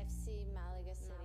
FC Malaga City.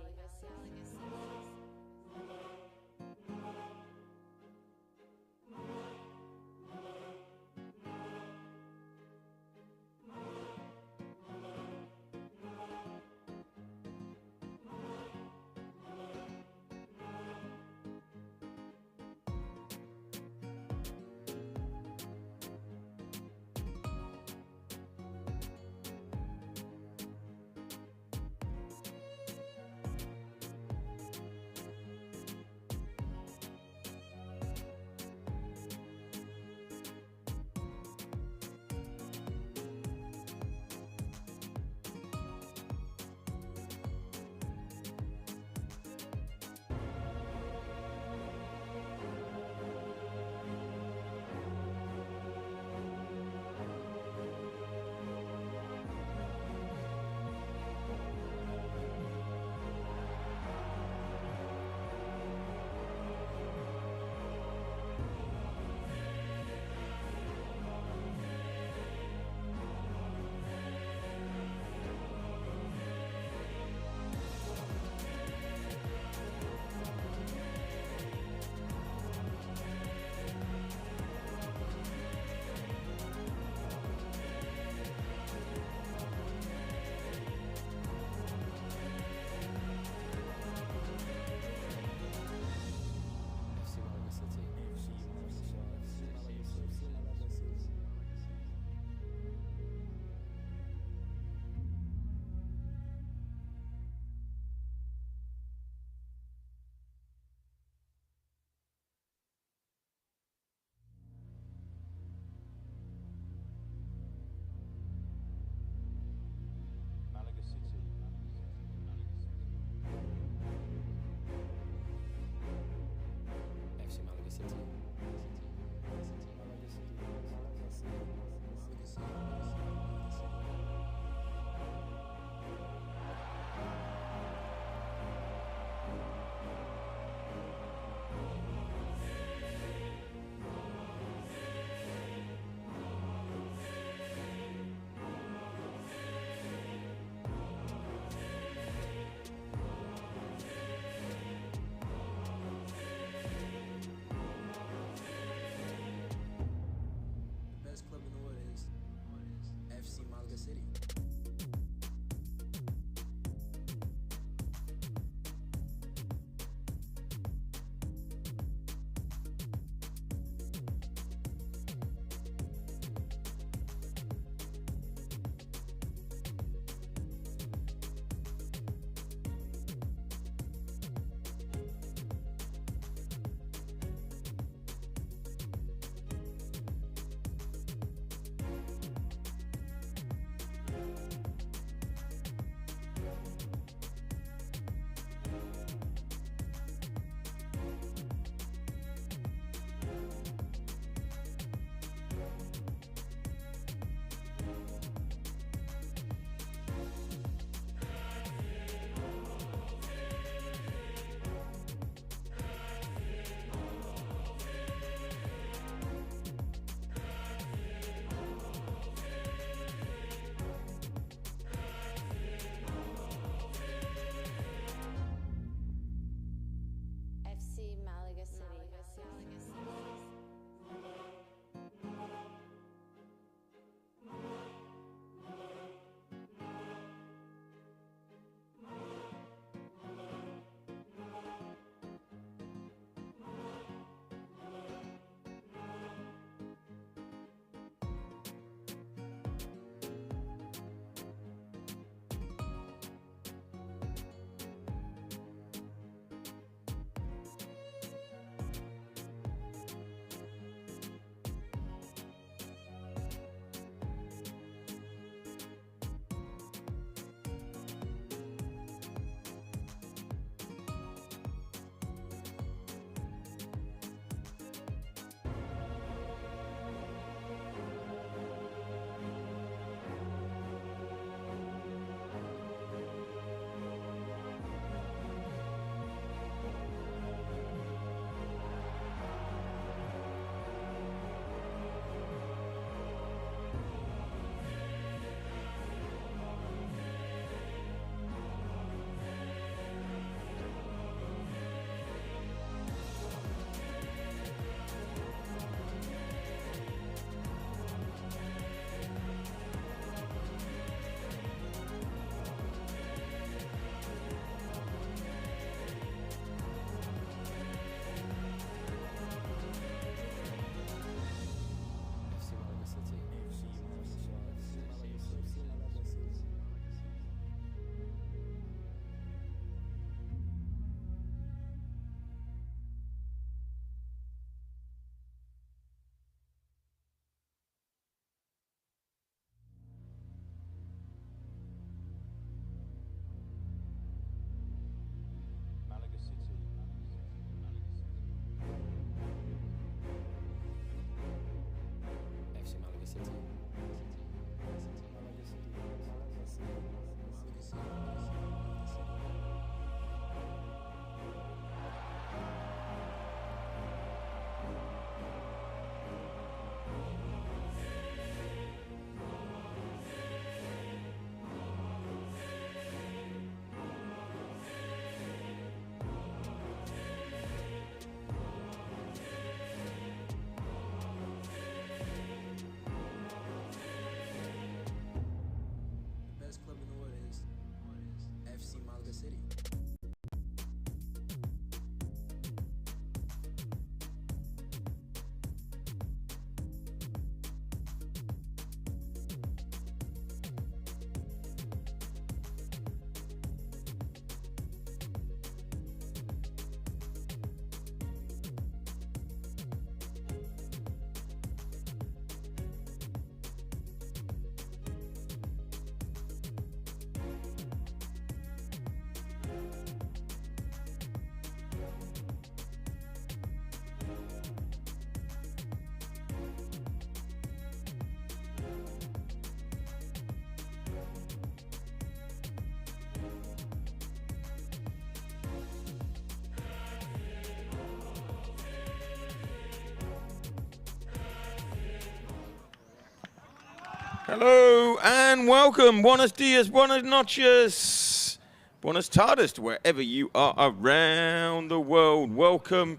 Hello and welcome. Buenos dias, buenas noches, buenas tardes to wherever you are around the world. Welcome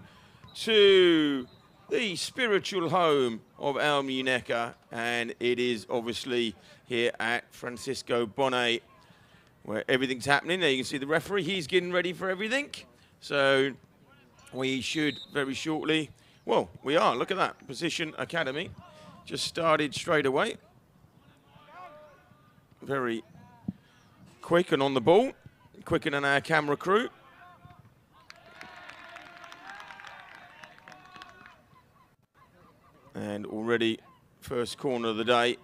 to the spiritual home of Almun, ecar, and it is obviously here at Francisco Bonet where everything's happening. There you can see the referee. He's getting ready for everything. So we should very shortly, well, we are. Look at that. Procision Academy just started straight away. Very quick and on the ball, quicker than our camera crew. And already first corner of the day.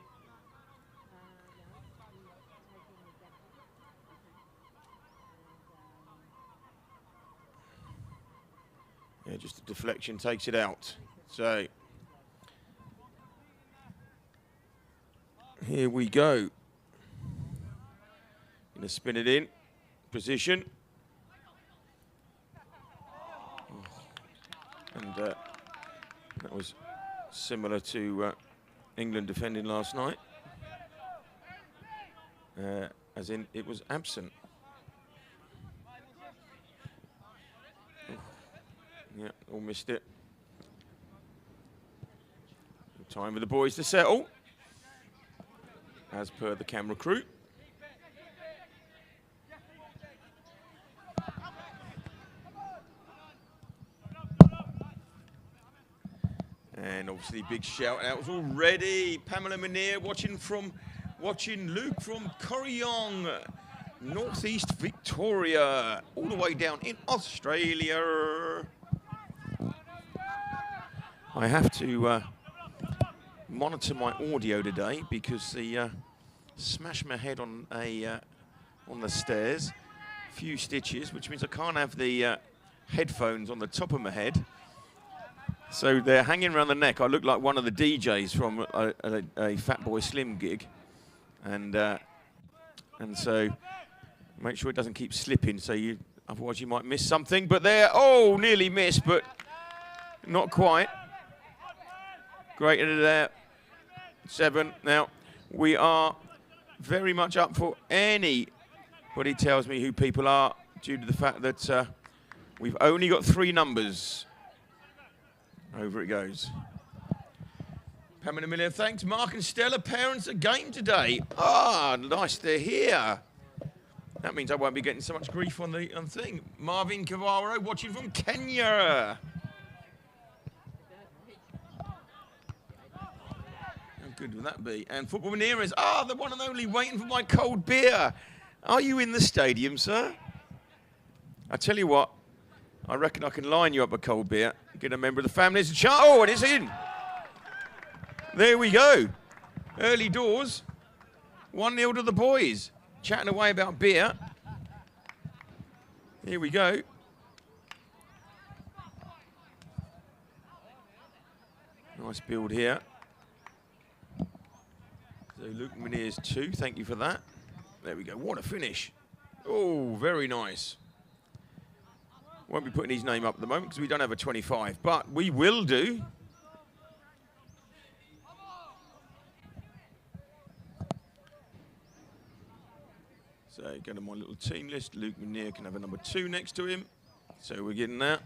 Yeah, just a deflection takes it out. So here we go. Gonna spin it in, position. And that was similar to England defending last night. As in, it was absent. Yeah, all missed it. Time for the boys to settle, as per the camera crew. And obviously, big shout out already. Pamela Munir watching Luke from Corryong, northeast Victoria, all the way down in Australia. I have to monitor my audio today because the smashed my head on the stairs, a few stitches, which means I can't have the headphones on the top of my head. So they're hanging around the neck. I look like one of the DJs from a Fatboy Slim gig, and so make sure it doesn't keep slipping. So otherwise you might miss something. But there, oh, nearly missed, but not quite. Great into there. 7. Now we are very much up for anybody tells me who people are, due to the fact that we've only got 3 numbers. Over it goes. Pamela Miller, thanks. Mark and Stella, parents at game today. Ah, nice, they're here. That means I won't be getting so much grief on the thing. Marvin Cavaro, watching from Kenya. How good would that be? And Football Maneras, the one and only, waiting for my cold beer. Are you in the stadium, sir? I tell you what, I reckon I can line you up a cold beer. Get a member of the family. Oh, and it's in. There we go. Early doors. 1-0 to the boys. Chatting away about beer. Here we go. Nice build here. So Luke Munir's 2. Thank you for that. There we go. What a finish. Oh, very nice. Won't be putting his name up at the moment because we don't have a 25, but we will do. So go to my little team list. Luke Munir can have a number 2 next to him. So we're getting that.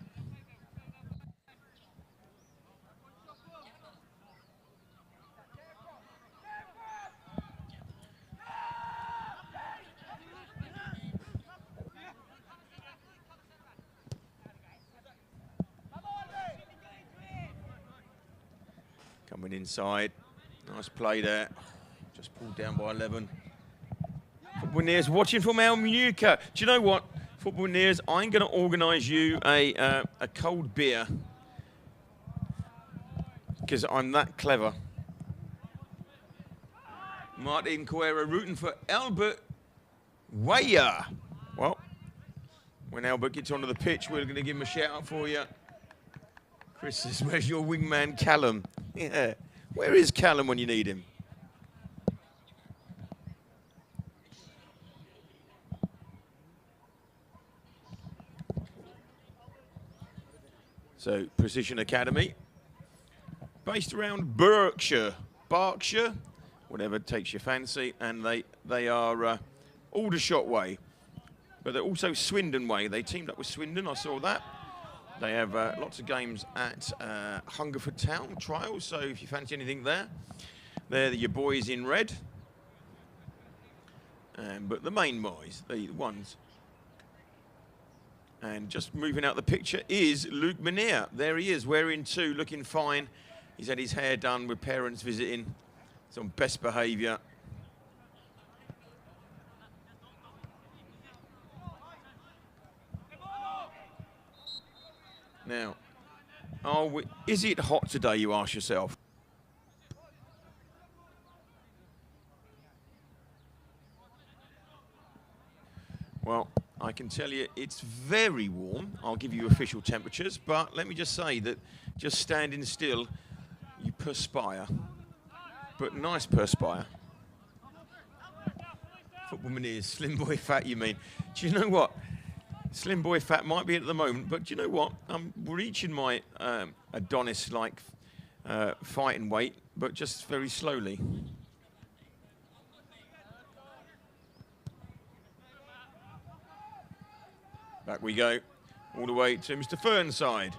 Coming inside. Nice play there. Just pulled down by 11. Football Nears watching from Almun. Do you know what? Football Nears, I'm going to organise you a cold beer. Because I'm that clever. Martin Coera rooting for Albert Weyer. Well, when Albert gets onto the pitch, we're going to give him a shout out for you. Chris says, where's your wingman Callum? Yeah, where is Callum when you need him? So, Procision Academy, based around Berkshire, whatever takes your fancy, and they are Aldershot way, but they're also Swindon way. They teamed up with Swindon, I saw that. They have lots of games at Hungerford Town trials, so if you fancy anything there, they're your boys in red. But the main boys, the ones. And just moving out the picture is Luke Minear. There he is, wearing 2, looking fine. He's had his hair done with parents visiting. He's on best behaviour. Now, is it hot today, you ask yourself? Well, I can tell you it's very warm. I'll give you official temperatures, but let me just say that just standing still, you perspire. But nice perspire. Footballman is slim boy fat, you mean? Do you know what? Slim boy fat might be at the moment, but do you know what? I'm reaching my Adonis-like fighting weight, but just very slowly. Back we go, all the way to Mr. Fernside.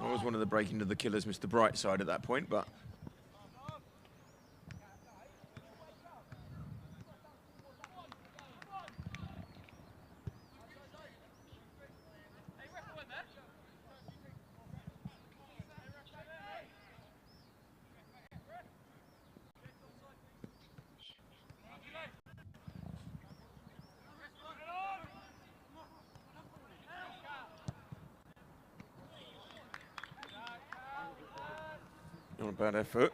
I was one of the break into the killers, Mr. Brightside at that point, but... Not a bad effort.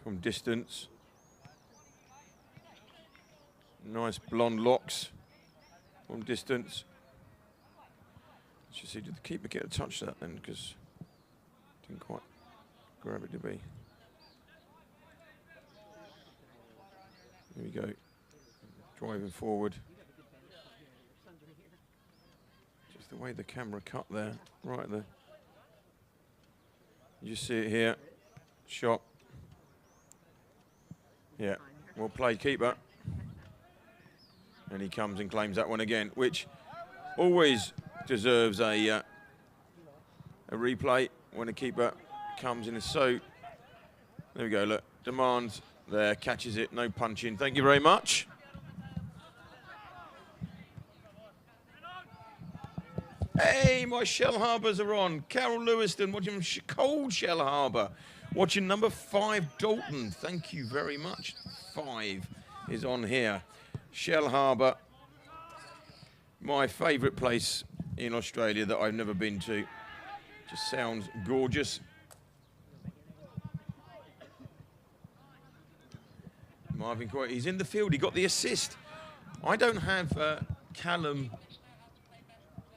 From distance. Nice blonde locks from distance. Let's just see, did the keeper get a touch of that then? Because didn't quite grab it, did he? Here we go. Driving forward. The way the camera cut there, right there. You see it here. Shot. Yeah, well played, keeper. And he comes and claims that one again, which always deserves a replay when a keeper comes in. So, there we go, look. Demands there, catches it, no punching. Thank you very much. Hey, my Shell Harbours are on. Carol Lewiston watching cold Shell Harbour. Watching number 5, Dalton. Thank you very much. 5 is on here. Shell Harbour, my favourite place in Australia that I've never been to. Just sounds gorgeous. Marvin Coy, he's in the field. He got the assist. I don't have Callum.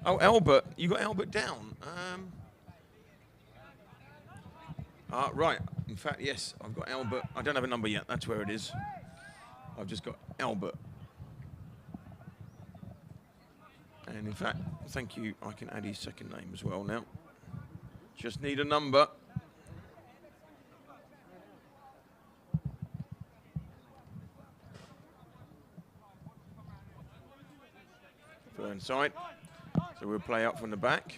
Oh, Albert, you got Albert down. Right, in fact, yes, I've got Albert. I don't have a number yet, that's where it is. I've just got Albert. And in fact, thank you, I can add his second name as well now. Just need a number. Fernside. So we'll play up from the back.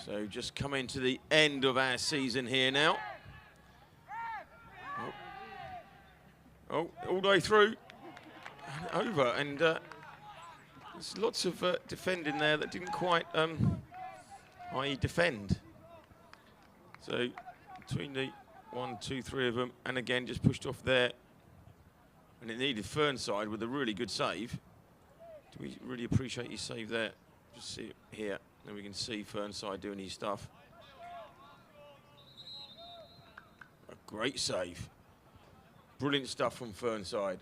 So just coming to the end of our season here now. Oh, all the way through and over, and there's lots of defending there that didn't quite, i.e. defend. So between the 1, 2, 3 of them, and again just pushed off there, and it needed Fernside with a really good save. Do we really appreciate his save there? Just see it here. And we can see Fernside doing his stuff. Great save. Brilliant stuff from Fernside.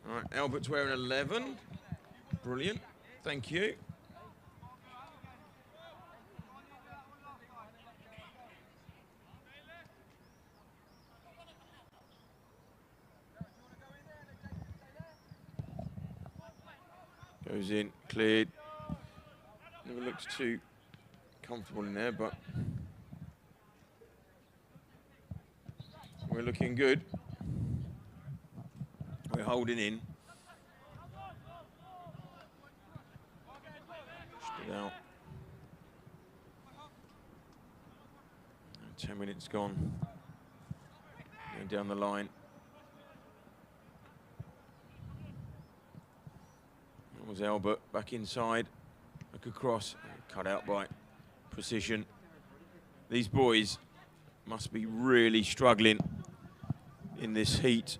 All right, Albert's wearing 11. Brilliant. Thank you. Goes in, cleared. Never looks too comfortable in there, but we're looking good. We're holding in. Pushed it out. 10 minutes gone. Going down the line. That was Albert back inside. A good cross. Cut out by Procision. These boys must be really struggling in this heat.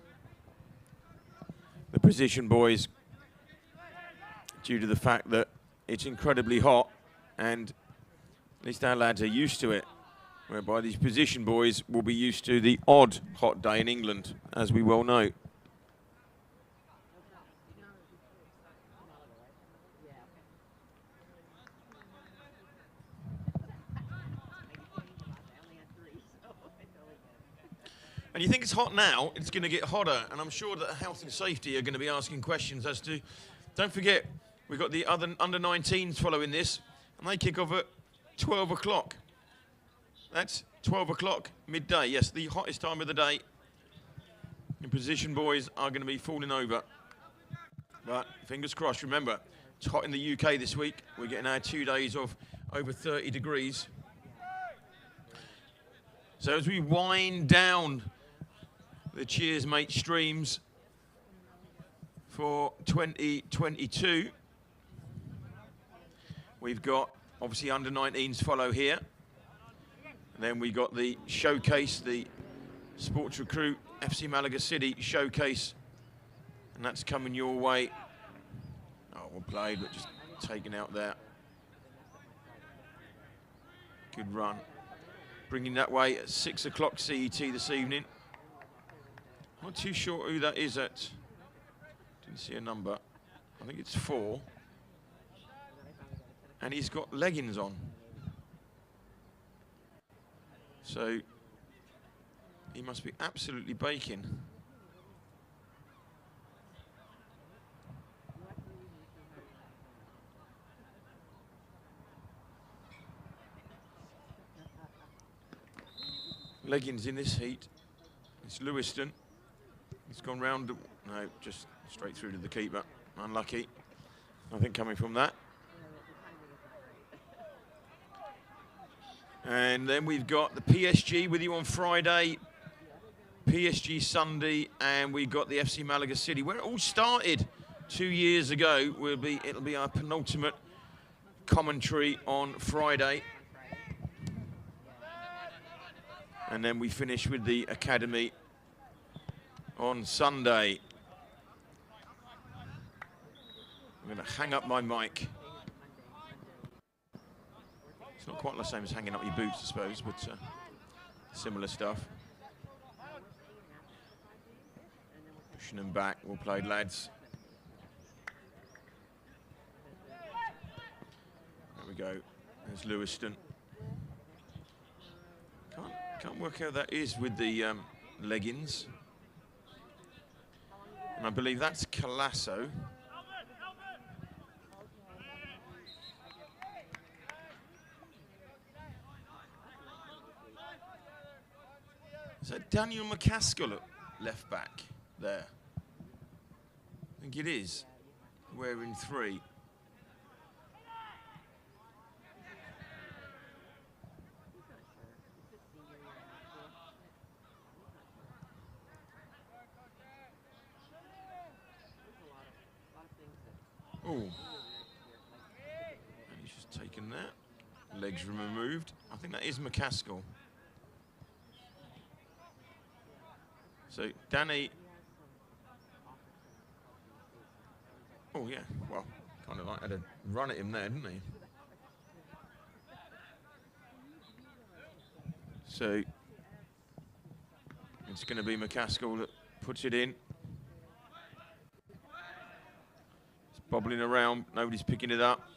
The Procision boys, due to the fact that it's incredibly hot, and at least our lads are used to it, whereby these Procision boys will be used to the odd hot day in England, as we well know. And you think it's hot now, it's going to get hotter, and I'm sure that health and safety are going to be asking questions as to, don't forget, we've got the other under-19s following this, and they kick off at 12 o'clock. That's 12 o'clock, midday. Yes, the hottest time of the day. The Procision boys are going to be falling over. But fingers crossed, remember, it's hot in the UK this week. We're getting our 2 days of over 30 degrees. So as we wind down the Cheers Mate streams for 2022, we've got obviously under-19s follow here. And then we got the showcase, the Sports Recruit FC Malaga City showcase, and that's coming your way. Oh, well played, but just taken out there. Good run. Bringing that way at 6 o'clock CET this evening. Not too sure who that is at. Didn't see a number. I think it's 4. And he's got leggings on. So he must be absolutely baking. Leggings in this heat. It's Lewiston. He's gone round. No, just straight through to the keeper. Unlucky. Nothing coming from that. And then we've got the PSG with you on Friday, PSG Sunday, and we've got the FC Malaga City, where it all started 2 years ago. It'll be our penultimate commentary on Friday. And then we finish with the Academy on Sunday. I'm going to hang up my mic. It's not quite the same as hanging up your boots, I suppose, but similar stuff. Pushing them back, well played, lads. There we go, there's Lewiston. Can't work out that is with the leggings. And I believe that's Colasso. Is that Daniel McCaskill at left back there? I think it is. Wearing 3. Oh. And he's just taken that. Legs removed. I think that is McCaskill. So Danny, oh yeah, well, kind of like had a run at him there, didn't he? So it's going to be McCaskill that puts it in. It's bobbling around, nobody's picking it up.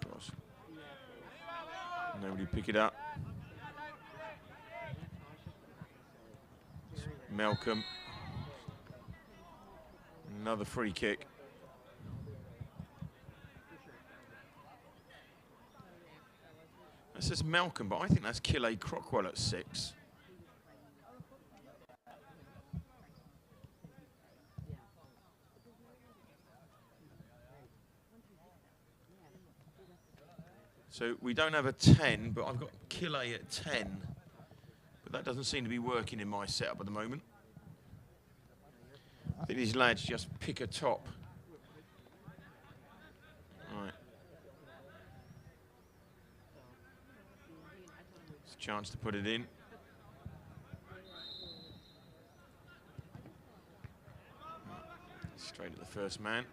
Across. Nobody pick it up. It's Malcolm. Another free kick. That says Malcolm, but I think that's Kille Crockwell at 6. So we don't have a 10, but I've got Kille at 10. But that doesn't seem to be working in my setup at the moment. I think these lads just pick a top. Right. It's a chance to put it in. Straight at the first man.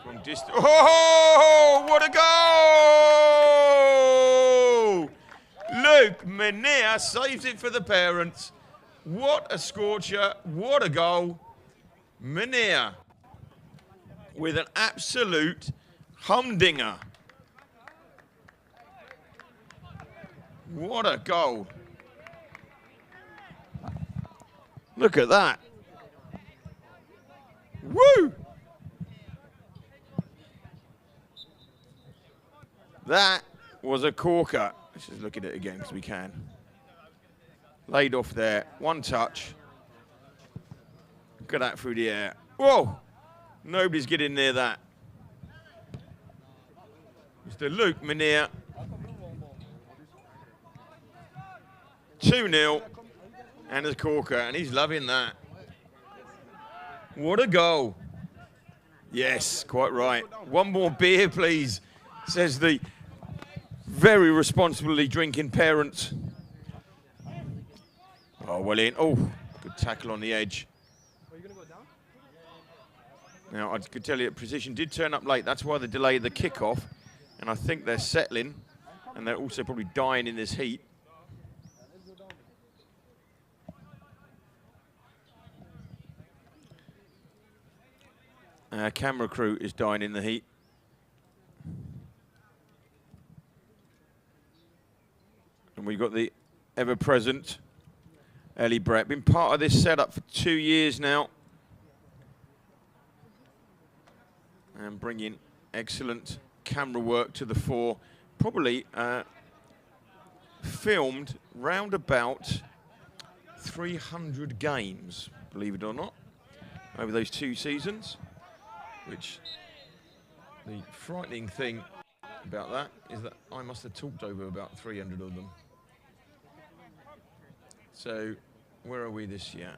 From distance. Oh, what a goal! Luke Menea saves it for the parents. What a scorcher, what a goal. Menea with an absolute humdinger. What a goal. Look at that. Woo! That was a corker. Let's just look at it again because we can. Laid off there, one touch. Look at that through the air. Whoa! Nobody's getting near that. Mr. Luke Menea. 2-0. And a corker, and he's loving that. What a goal. Yes, quite right. One more beer, please, says the very responsibly drinking parents. Oh, well in. Oh, good tackle on the edge. Now, I could tell you that Procision did turn up late. That's why they delayed the kickoff. And I think they're settling. And they're also probably dying in this heat. Our camera crew is dying in the heat. And we've got the ever-present Ellie Brett. Been part of this setup for 2 years now. And bringing excellent camera work to the fore. Probably filmed round about 300 games, believe it or not, over those 2 seasons. Which, the frightening thing about that is that I must have talked over about 300 of them. So, where are we this year?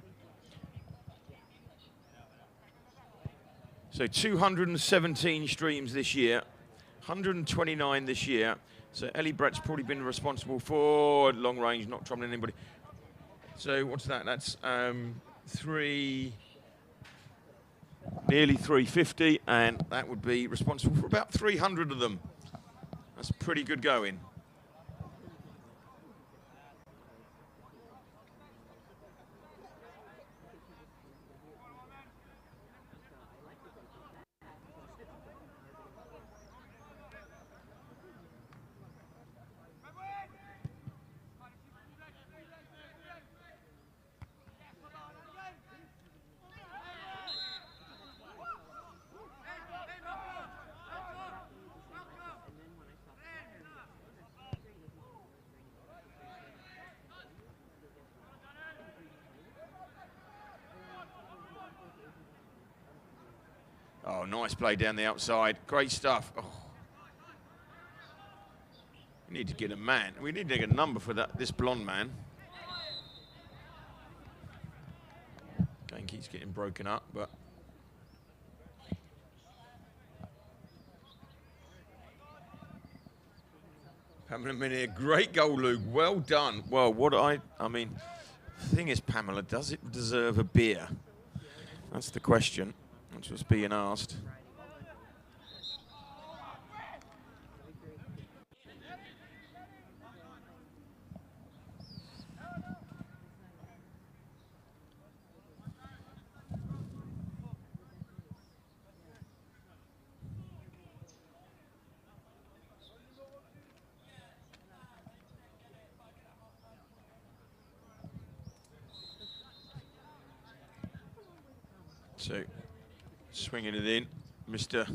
So 217 streams this year, 129 this year. So Ellie Brett's probably been responsible for long range, not troubling anybody. So what's that? That's nearly 350, and that would be responsible for about 300 of them. That's pretty good going. Oh, nice play down the outside. Great stuff. Oh. We need to get a man. We need to get a number for this blonde man. Game keeps getting broken up, but... Pamela Minnie, great goal, Luke. Well done. Well, I mean, The thing is, Pamela, does it deserve a beer? That's the question. That's what's being asked. So, swinging it in, Mr.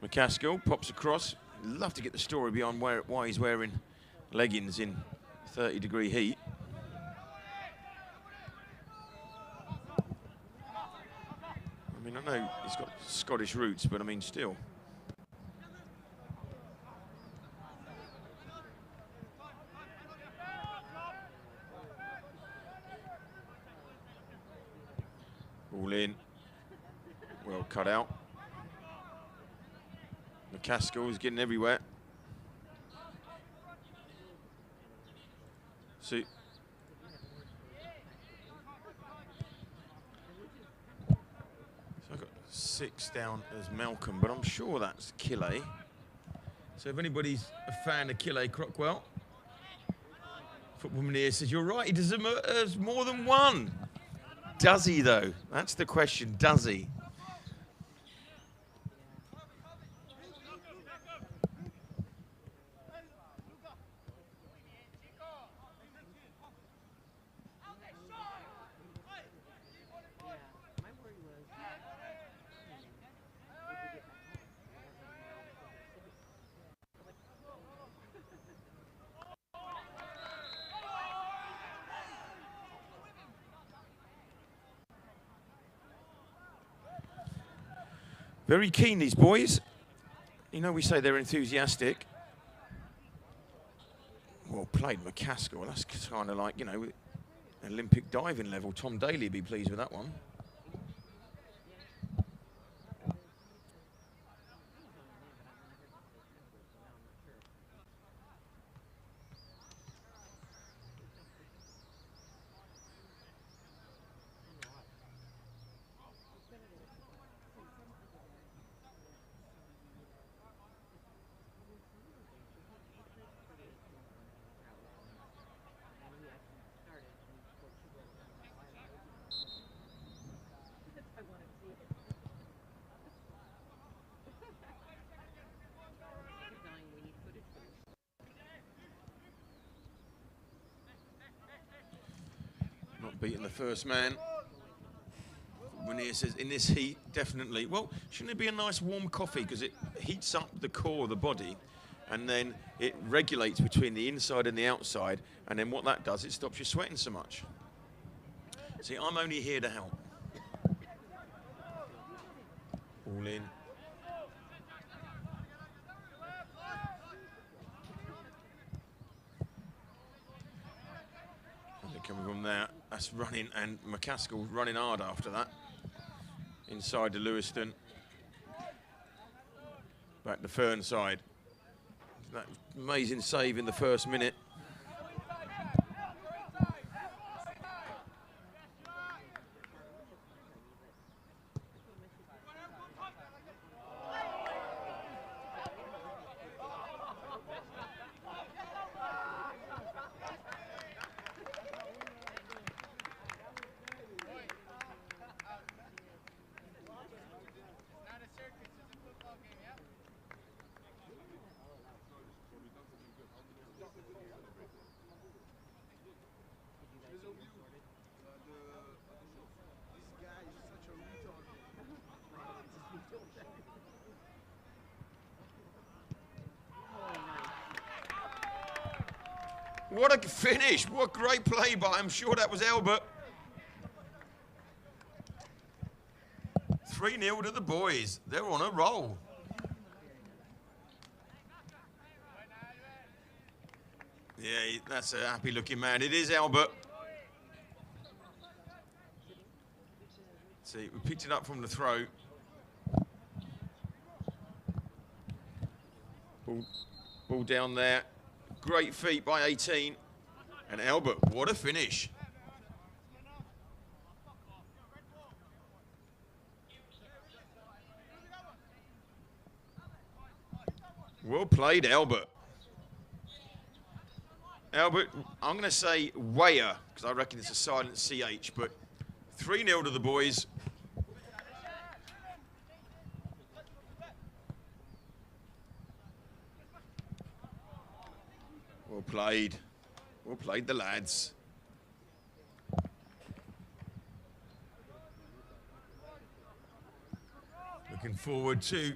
McCaskill pops across. Love to get the story behind why he's wearing leggings in 30-degree heat. I mean, I know he's got Scottish roots, but I mean, still. All in. Well cut out. McCaskill is getting everywhere. See. So I've got 6 down as Malcolm, but I'm sure that's Kille. So if anybody's a fan of Kille Crockwell, footballman here says, you're right, he deserves more than one. Does he, though? That's the question. Does he? Very keen, these boys. You know, we say they're enthusiastic. Well played, McCaskill. That's kind of like, you know, Olympic diving level. Tom Daly would be pleased with that one. Beating the first man. Munir says, in this heat, definitely. Well, shouldn't it be a nice warm coffee? Because it heats up the core of the body, and then it regulates between the inside and the outside, and then what that does, it stops you sweating so much. See, I'm only here to help. All in. Coming from there, that's running, and McCaskill running hard after that. Inside to Lewiston. Back to Fernside. That amazing save in the first minute. What a finish. What great play by, I'm sure that was Albert. 3-0 to the boys. They're on a roll. Yeah, that's a happy looking man. It is Albert. See, we picked it up from the throw. Ball down there. Great feet by 18. And Albert, what a finish. Well played, Albert. Albert, I'm going to say Weyer, because I reckon it's a silent CH, but 3-0 to the boys. Well played. Well played, the lads. Looking forward to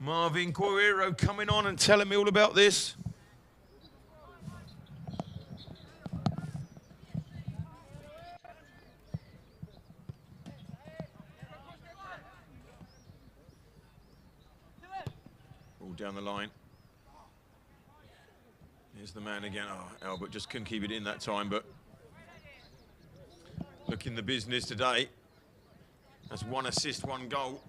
Marvin Corriero coming on and telling me all about this. All down the line. Here's the man again. Oh, Albert just couldn't keep it in that time, but looking the business today. That's 1 assist, 1 goal.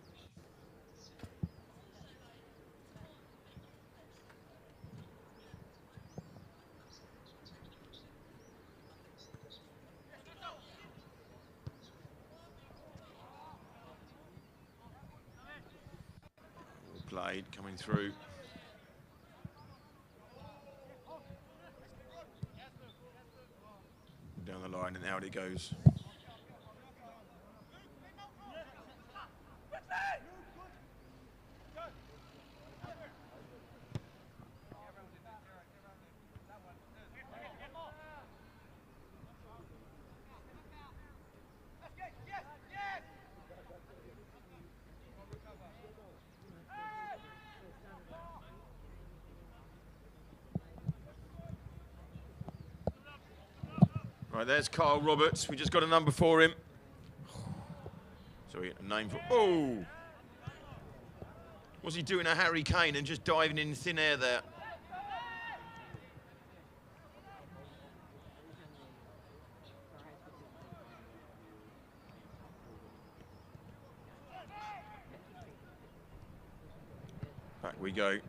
Well played, coming through. Down the line and out it goes. Right, there's Carl Roberts. We just got a number for him. Sorry, a name for... Oh! Was he doing a Harry Kane and just diving in thin air there? Back we go.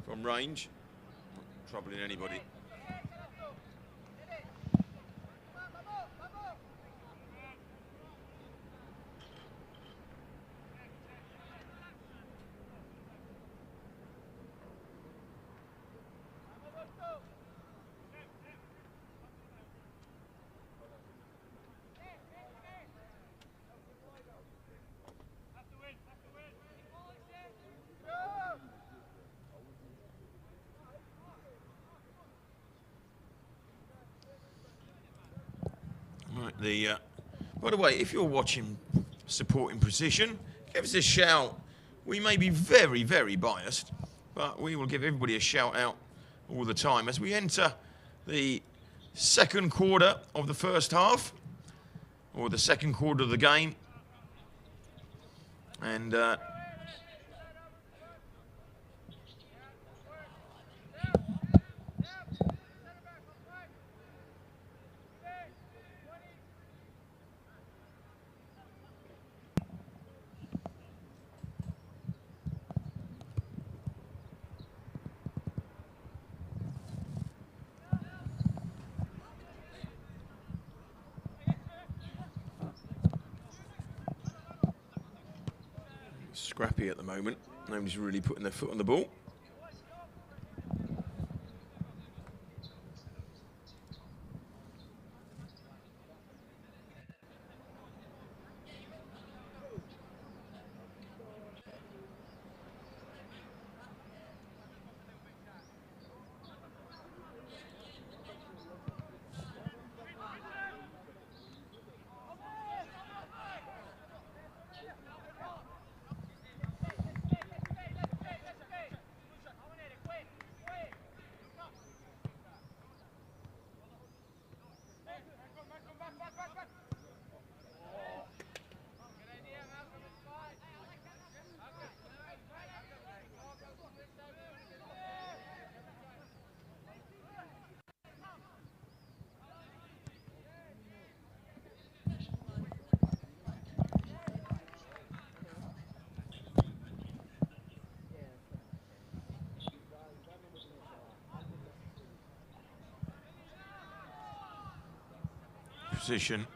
From range, not troubling anybody. Right, by the way, if you're watching Supporting Precision, give us a shout. We may be very, very biased, but we will give everybody a shout out all the time as we enter the second quarter of the first half, or the second quarter of the game. And scrappy at the moment. Nobody's really putting their foot on the ball. Procision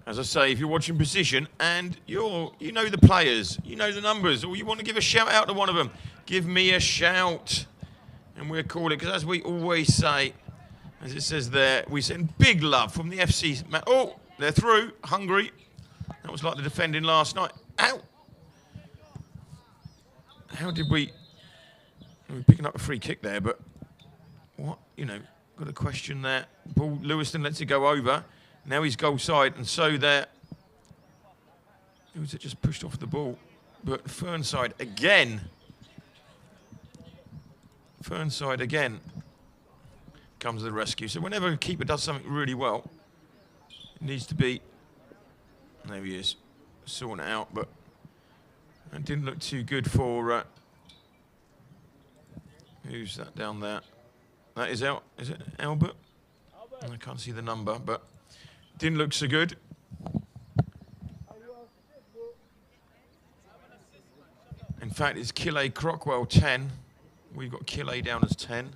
As I say, if you're watching Precision and you know the players, you know the numbers, or you want to give a shout out to one of them, give me a shout. And we'll call it, because as we always say, as it says there, we send big love from the FC. Oh, they're through, hungry. That was like the defending last night. Ow! How did we were picking up a free kick there, but what, got a question there. Paul Lewiston lets it go over. Now he's goal side, and so there. Who was it just pushed off the ball? But Fernside again. Fernside again comes to the rescue. So whenever a keeper does something really well, it needs to be, there he is, sorting it out, but it didn't look too good for, who's that down there? That is is it Albert? I can't see the number, but didn't look so good. In fact, it's Kille Crockwell 10. We've got Kille down as 10.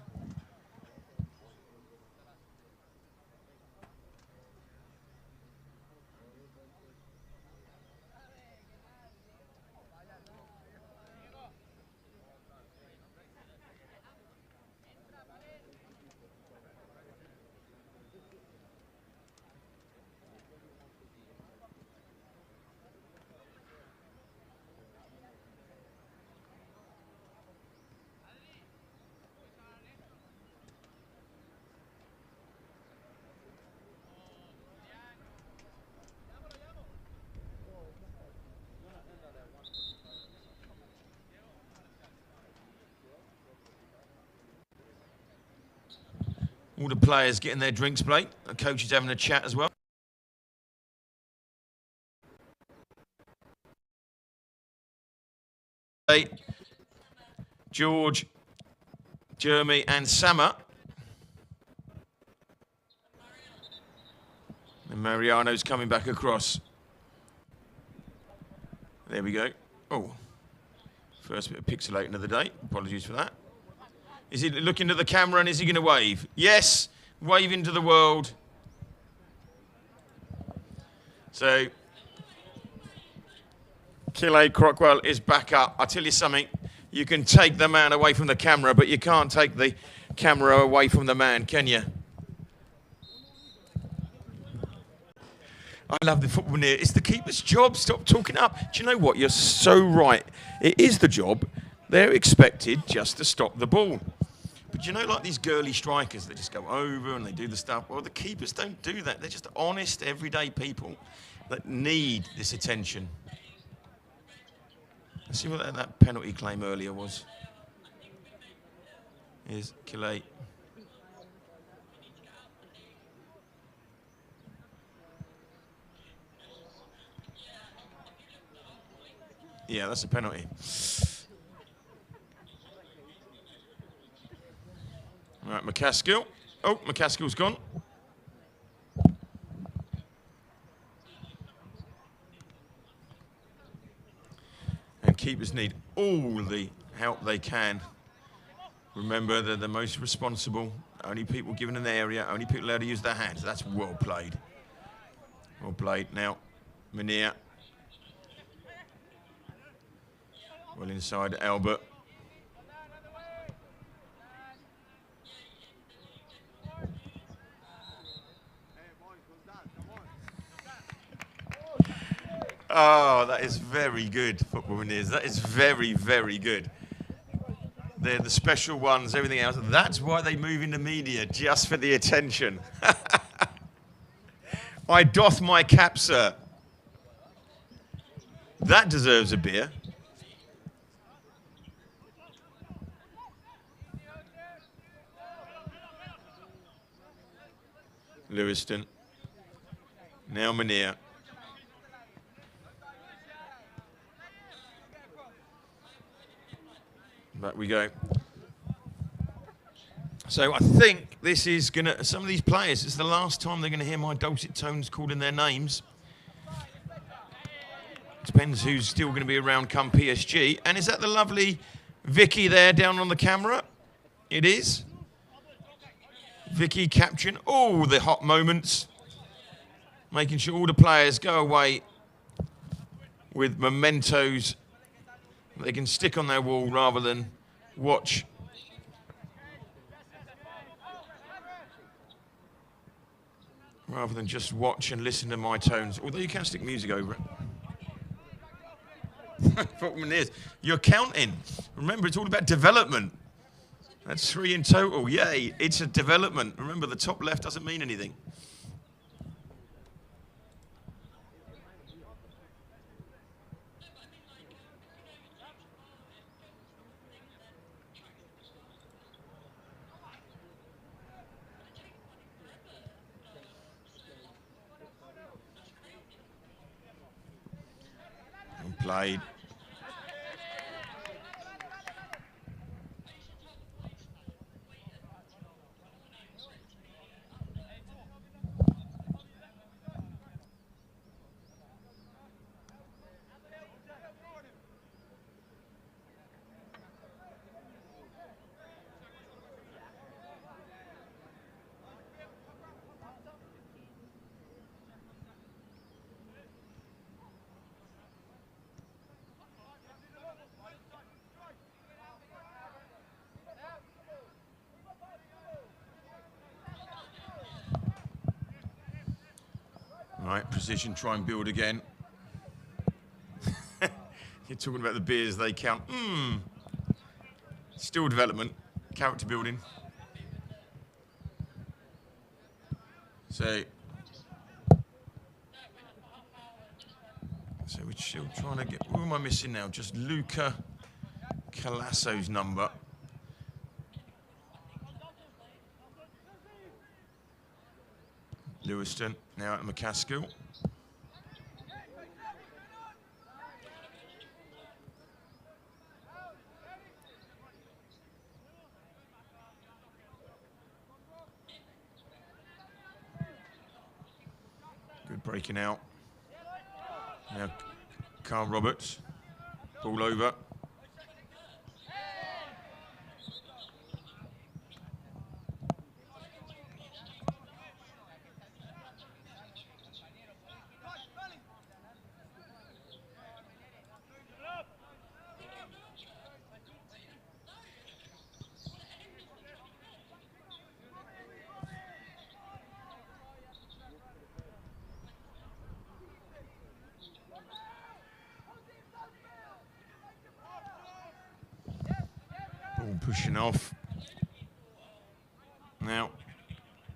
All the players getting their drinks plate. The coach is having a chat as well. George, Jeremy and Sama. And Mariano's coming back across. There we go. Oh, first bit of pixelating of the day. Apologies for that. Is he looking to the camera and is he going to wave? Yes, waving to the world. So, Kille Crockwell is back up. I'll tell you something, you can take the man away from the camera, but you can't take the camera away from the man, can you? I love the football near. It's the keeper's job. Stop talking up. Do you know what? You're so right. It is the job. They're expected just to stop the ball. But you know, like these girly strikers that just go over and they do the stuff. Well, the keepers don't do that. They're just honest, everyday people that need this attention. Let's see what that penalty claim earlier was. Here's Kille. Yeah, that's a penalty. All right, McCaskill. Oh, McCaskill's gone. And keepers need all the help they can. Remember, they're the most responsible. Only people given an area, only people allowed to use their hands. That's well played. Well played. Now, Munir. Well inside Albert. Oh, that is very good, football Munir. That is very, very good. They're the special ones, everything else. That's why they move into media, just for the attention. I doth my cap, sir. That deserves a beer. Lewiston. Now Munir. Back we go. So I think this is going to, some of these players, it's the last time they're going to hear my dulcet tones calling their names. Depends who's still going to be around come PSG. And is that the lovely Vicky there down on the camera? It is. Vicky capturing all the hot moments. making sure all the players go away with mementos they can stick on their wall rather than watch. Rather than just watch and listen to my tones, although you can stick music over it. Problem is, you're counting. Remember, it's all about development. That's 3 in total. Yay, it's a development. Remember, the top left doesn't mean anything. And played. Right, Procision, try and build again. You're talking about the beers they count. Still development, character building. So we're still trying to get, who am I missing now? Just Luca Calasso's number. Lewiston, now at McCaskill. Good breaking out. Now Carl Roberts, ball over. Ball pushing off. Now,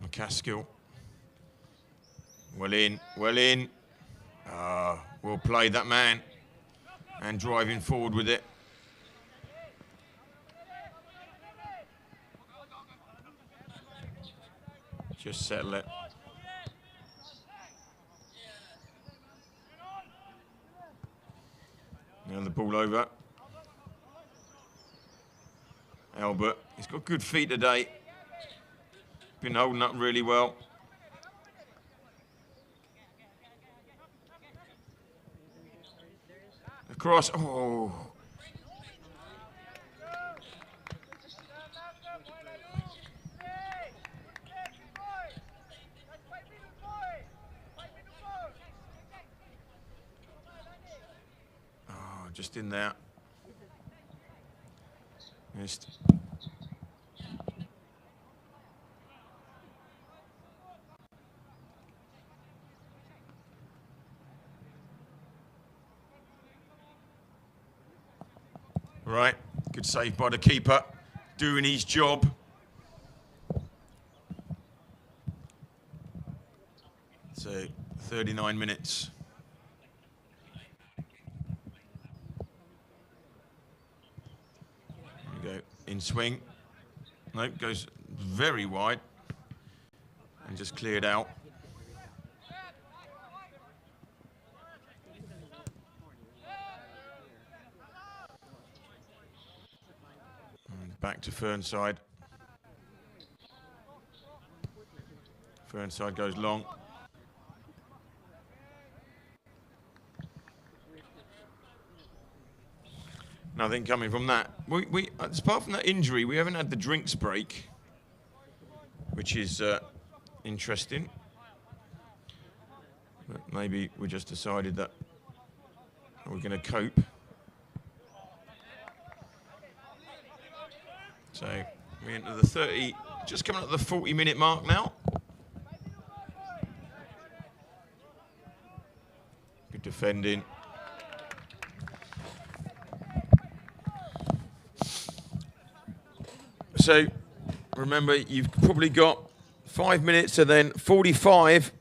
McCaskill. Well in, well in. Well played, that man. And driving forward with it. Just settle it. Now the ball over. Albert, he's got good feet today. Been holding up really well. Across, oh. Just in there. Missed. Right, good save by the keeper, doing his job. So, 39 minutes. There we go, in swing. Nope, goes very wide and just cleared out. Back to Fernside. Fernside goes long. Nothing coming from that. Apart from that injury, we haven't had the drinks break, which is interesting. maybe we just decided that we're going to cope. So we're into the 30, just coming up to the 40-minute mark now. Good defending. So remember, you've probably got 5 minutes and then 45.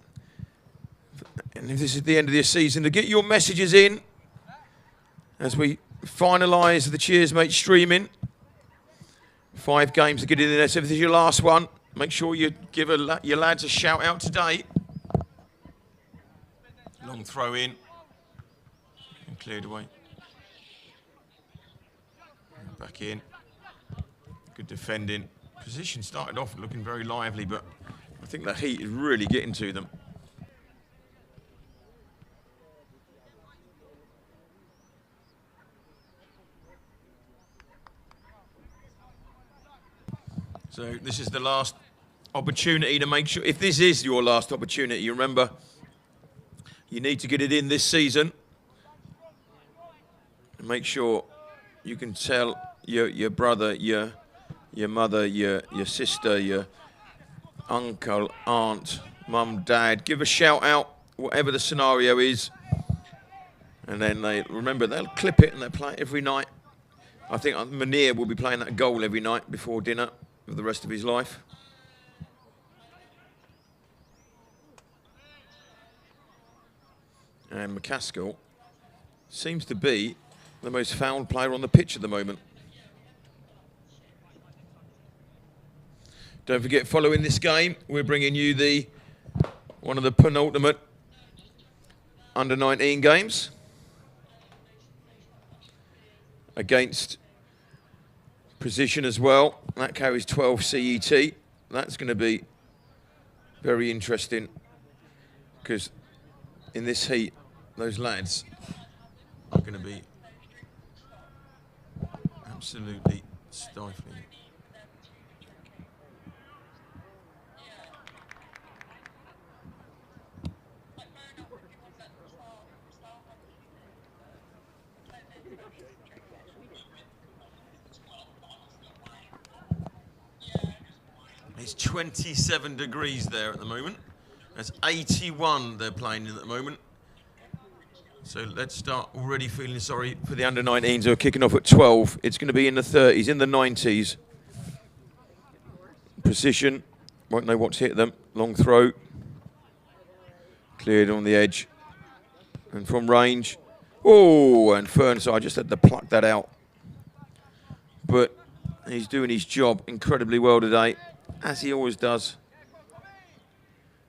And if this is the end of the season, to get your messages in as we finalise the Cheers Mate streaming. 5 games to get in there. So if this is your last one, make sure you give your lads a shout out today. Long throw in and cleared away. Back in. Good defending. Position started off looking very lively, but I think the heat is really getting to them. So this is the last opportunity to make sure, if this is your last opportunity, you remember, you need to get it in this season. And make sure you can tell your brother, your mother, your sister, your uncle, aunt, mum, dad, give a shout out, whatever the scenario is. And then they'll clip it and they'll play it every night. I think Munir will be playing that goal every night before dinner for the rest of his life. And McCaskill seems to be the most fouled player on the pitch at the moment. Don't forget, following this game, we're bringing you one of the penultimate under-19 games against Procision as well. That carries 12 CET. That's going to be very interesting because in this heat, those lads are going to be absolutely stifling. It's 27 degrees there at the moment. That's 81 they're playing in at the moment. So let's start already feeling sorry for the under-19s who are kicking off at 12. It's going to be in the 30s, in the 90s. Precision, won't know what's hit them. Long throw. Cleared on the edge. And from range. Oh, and Fernside just had to pluck that out. But he's doing his job incredibly well today, as he always does.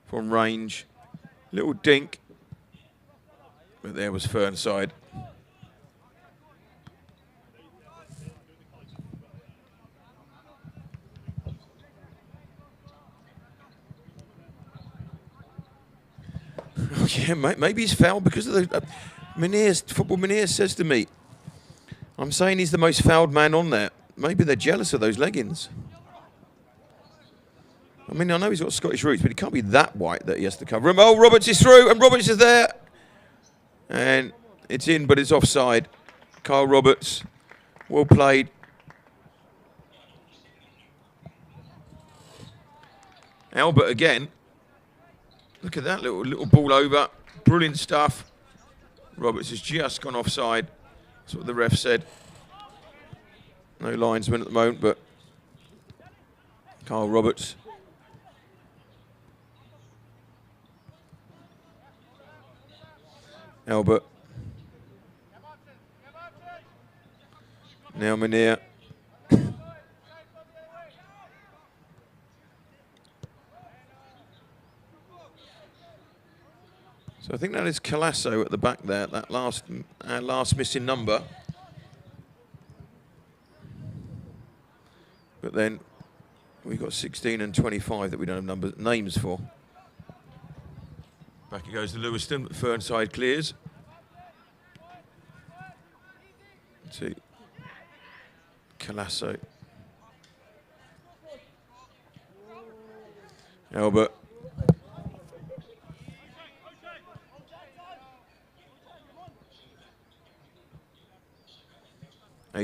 From range. Little dink. But there was Fernside. Yeah, maybe he's fouled because of the... Football Munir says to me, I'm saying he's the most fouled man on there. Maybe they're jealous of those leggings. I mean, I know he's got Scottish roots, but he can't be that white that he has to cover him. Oh, Roberts is through, and Roberts is there. And it's in, but it's offside. Kyle Roberts, well played. Albert again. Look at that little ball over. Brilliant stuff. Roberts has just gone offside. That's what the ref said. No linesman at the moment, but Kyle Roberts. Albert. Now Munir. So I think that is Colasso at the back there, that last missing number. But then we've got 16 and 25 that we don't have names for. Back it goes to Lewiston, but Fernside clears. To Colasso. Albert.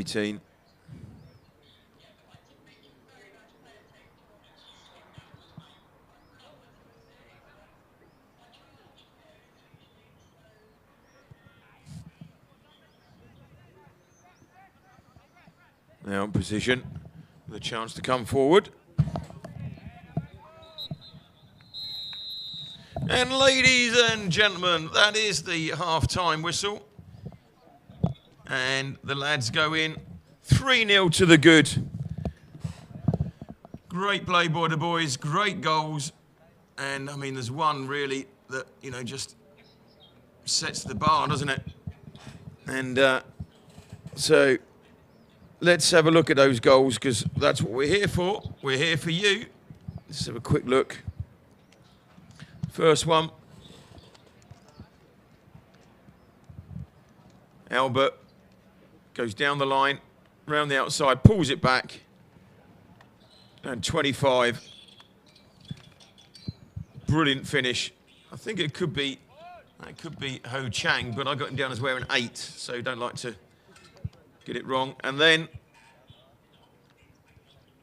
U18. Now in position, with a chance to come forward. And ladies and gentlemen, that is the half-time whistle. And the lads go in 3-0 to the good. Great play by the boys, great goals. And I mean, there's one really that, you know, just sets the bar, doesn't it? And so let's have a look at those goals, because that's what we're here for. We're here for you. Let's have a quick look. First one. Albert goes down the line, round the outside, pulls it back. And 25. Brilliant finish. I think it could be Ho Chang, but I got him down as wearing 8, so don't like to get it wrong. And then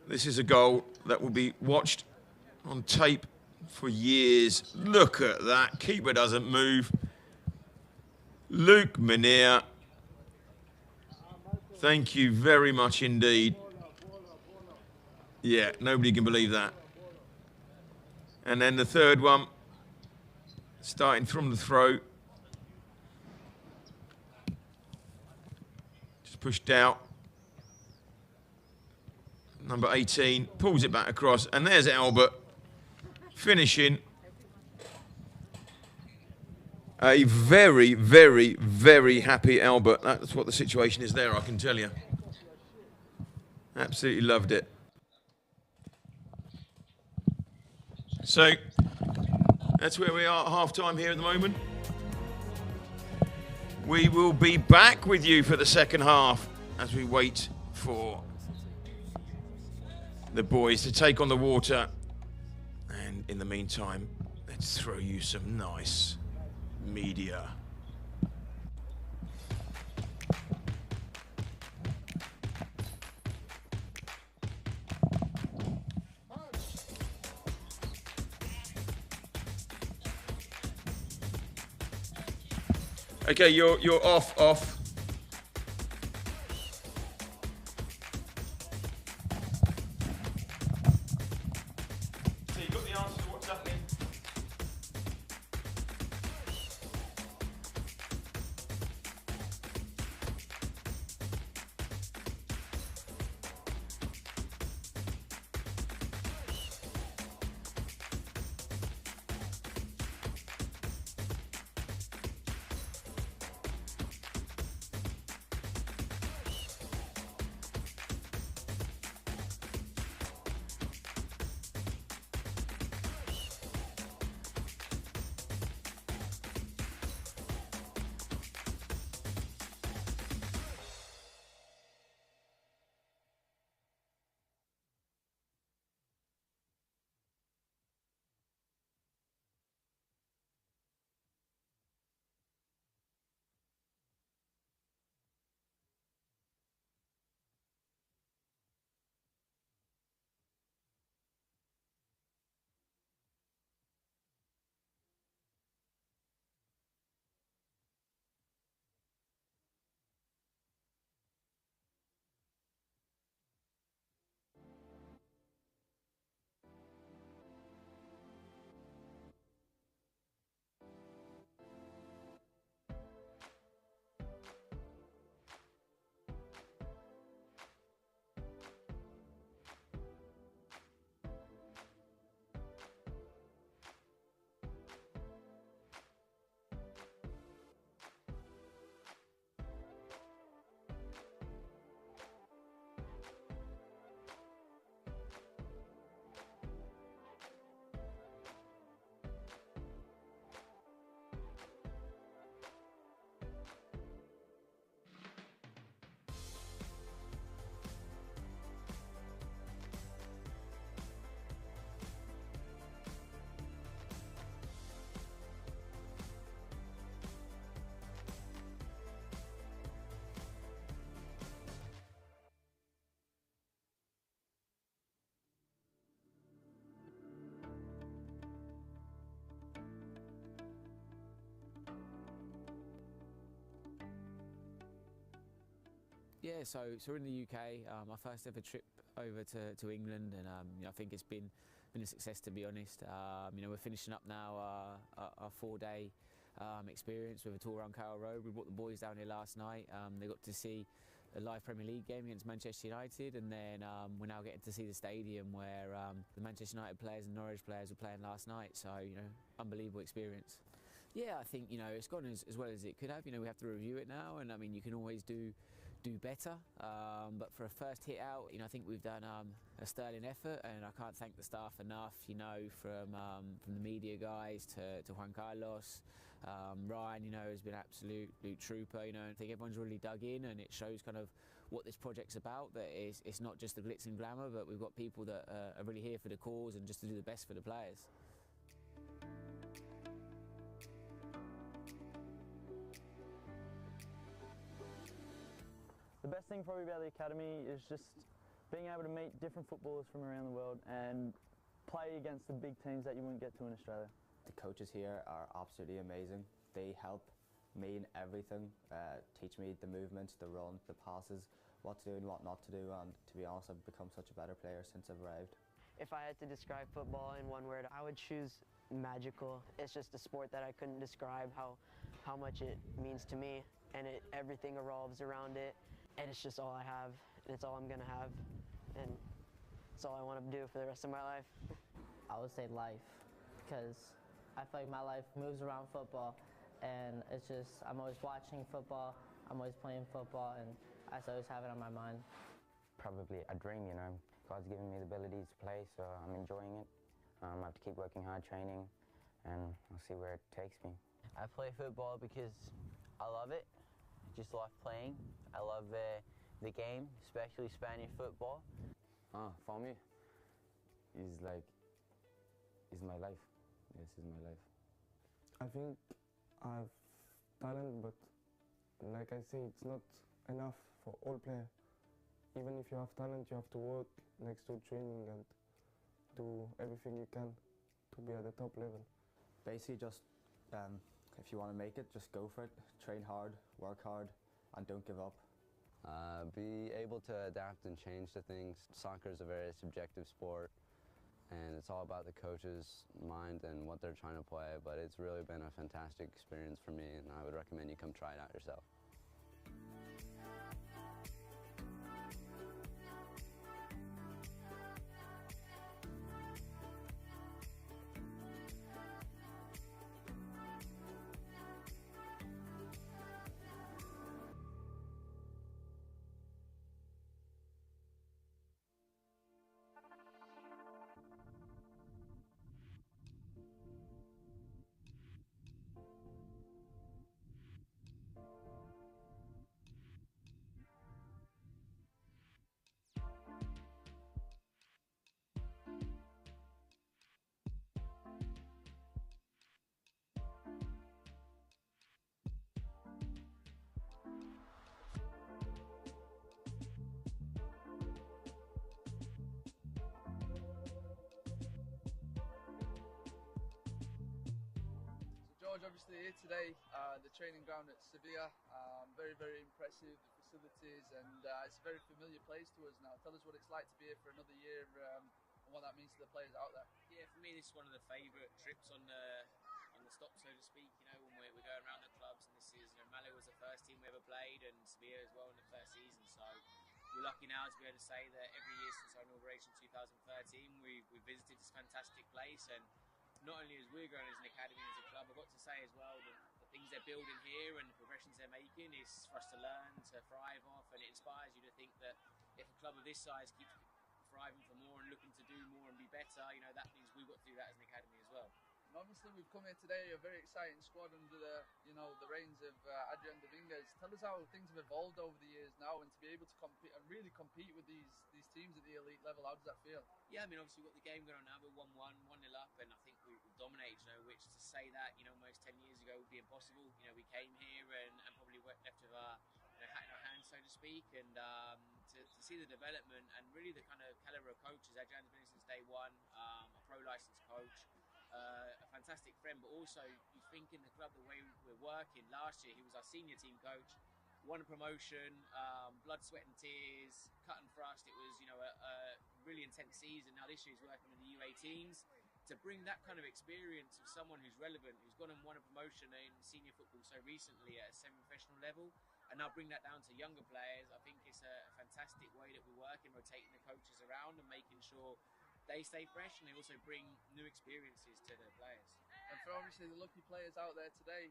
this is a goal that will be watched on tape for years. Look at that. Keeper doesn't move. Luke Menier. Thank you very much indeed. Yeah, nobody can believe that. And then the third one, starting from the throw. Just pushed out. Number 18, pulls it back across, and there's Albert finishing. A very, very, very happy Albert. That's what the situation is there, I can tell you. Absolutely loved it. So, that's where we are at half-time here at the moment. We will be back with you for the second half as we wait for the boys to take on the water. And in the meantime, let's throw you some nice media. Okay, you're off. So you got the answer to what's happening? Yeah, so we're in the UK. Our first ever trip over to England, and I think it's been a success, to be honest. We're finishing up now our 4-day experience with a tour around Carroll Road. We brought the boys down here last night. They got to see a live Premier League game against Manchester United, and then we're now getting to see the stadium where the Manchester United players and Norwich players were playing last night. So, unbelievable experience. Yeah, I think it's gone as well as it could have. We have to review it now, and I mean you can always do better. But for a first hit out, I think we've done a sterling effort, and I can't thank the staff enough. From the media guys to Juan Carlos, Ryan, has been an absolute trooper. I think everyone's really dug in, and it shows kind of what this project's about. That it's not just the glitz and glamour, but we've got people that are really here for the cause and just to do the best for the players. The best thing probably about the academy is just being able to meet different footballers from around the world and play against the big teams that you wouldn't get to in Australia. The coaches here are absolutely amazing. They help me in everything, teach me the movements, the run, the passes, what to do and what not to do, and to be honest, I've become such a better player since I've arrived. If I had to describe football in one word, I would choose magical. It's just a sport that I couldn't describe how much it means to me, and everything revolves around it, and it's just all I have, and it's all I'm gonna have, and it's all I want to do for the rest of my life. I would say life, because I feel like my life moves around football, and it's just, I'm always watching football, I'm always playing football, and I always have it on my mind. Probably a dream, God's given me the ability to play, so I'm enjoying it. I have to keep working hard, training, and I'll see where it takes me. I play football because I love it. I just love playing. I love the game, especially Spanish football. For me, it's my life. This is my life. I think I have talent, but like I say, it's not enough for all players. Even if you have talent, you have to work next to training and do everything you can to be at the top level. Basically just, if you want to make it, just go for it. Train hard, work hard, and don't give up. Be able to adapt and change to things. Soccer is a very subjective sport, and it's all about the coach's mind and what they're trying to play, but it's really been a fantastic experience for me, and I would recommend you come try it out yourself. George, obviously here today, the training ground at Sevilla, very, very impressive, the facilities, and it's a very familiar place to us now. Tell us what it's like to be here for another year and what that means to the players out there. Yeah, for me this is one of the favourite trips on the stop, so to speak, when we're going around the clubs, and this is, Malaga was the first team we ever played, and Sevilla as well in the first season, so we're lucky now to be able to say that every year since our inauguration in 2013 we've visited this fantastic place, and not only as we're growing as an academy and as a club, I've got to say as well that the things they're building here and the progressions they're making is for us to learn, to thrive off, and it inspires you to think that if a club of this size keeps thriving for more and looking to do more and be better, that means we've got to do that as an academy as well. And obviously we've come here today, a very exciting squad under the reins of Adrian Dominguez. Tell us how things have evolved over the years now, and to be able to compete and really compete with these teams at the elite level, how does that feel? Yeah, obviously we've got the game going on now, we're 1-1, 1-0 up, and I think we've dominated, which to say that, almost 10 years ago would be impossible. We came here and probably left with our hat in our hands, so to speak, and to see the development and really the kind of calibre of coaches. Adrian's been here since day one, a pro licensed coach, a fantastic friend, but also you think in the club the way we're working. Last year he was our senior team coach, won a promotion, blood, sweat and tears, cut and thrust. It was, a really intense season. Now this year he's working with the U18s. To bring that kind of experience of someone who's relevant, who's gone and won a promotion in senior football so recently at a semi-professional level, and now bring that down to younger players, I think it's a fantastic way that we work in rotating the coaches around and making sure they stay fresh, and they also bring new experiences to their players. And for obviously the lucky players out there today,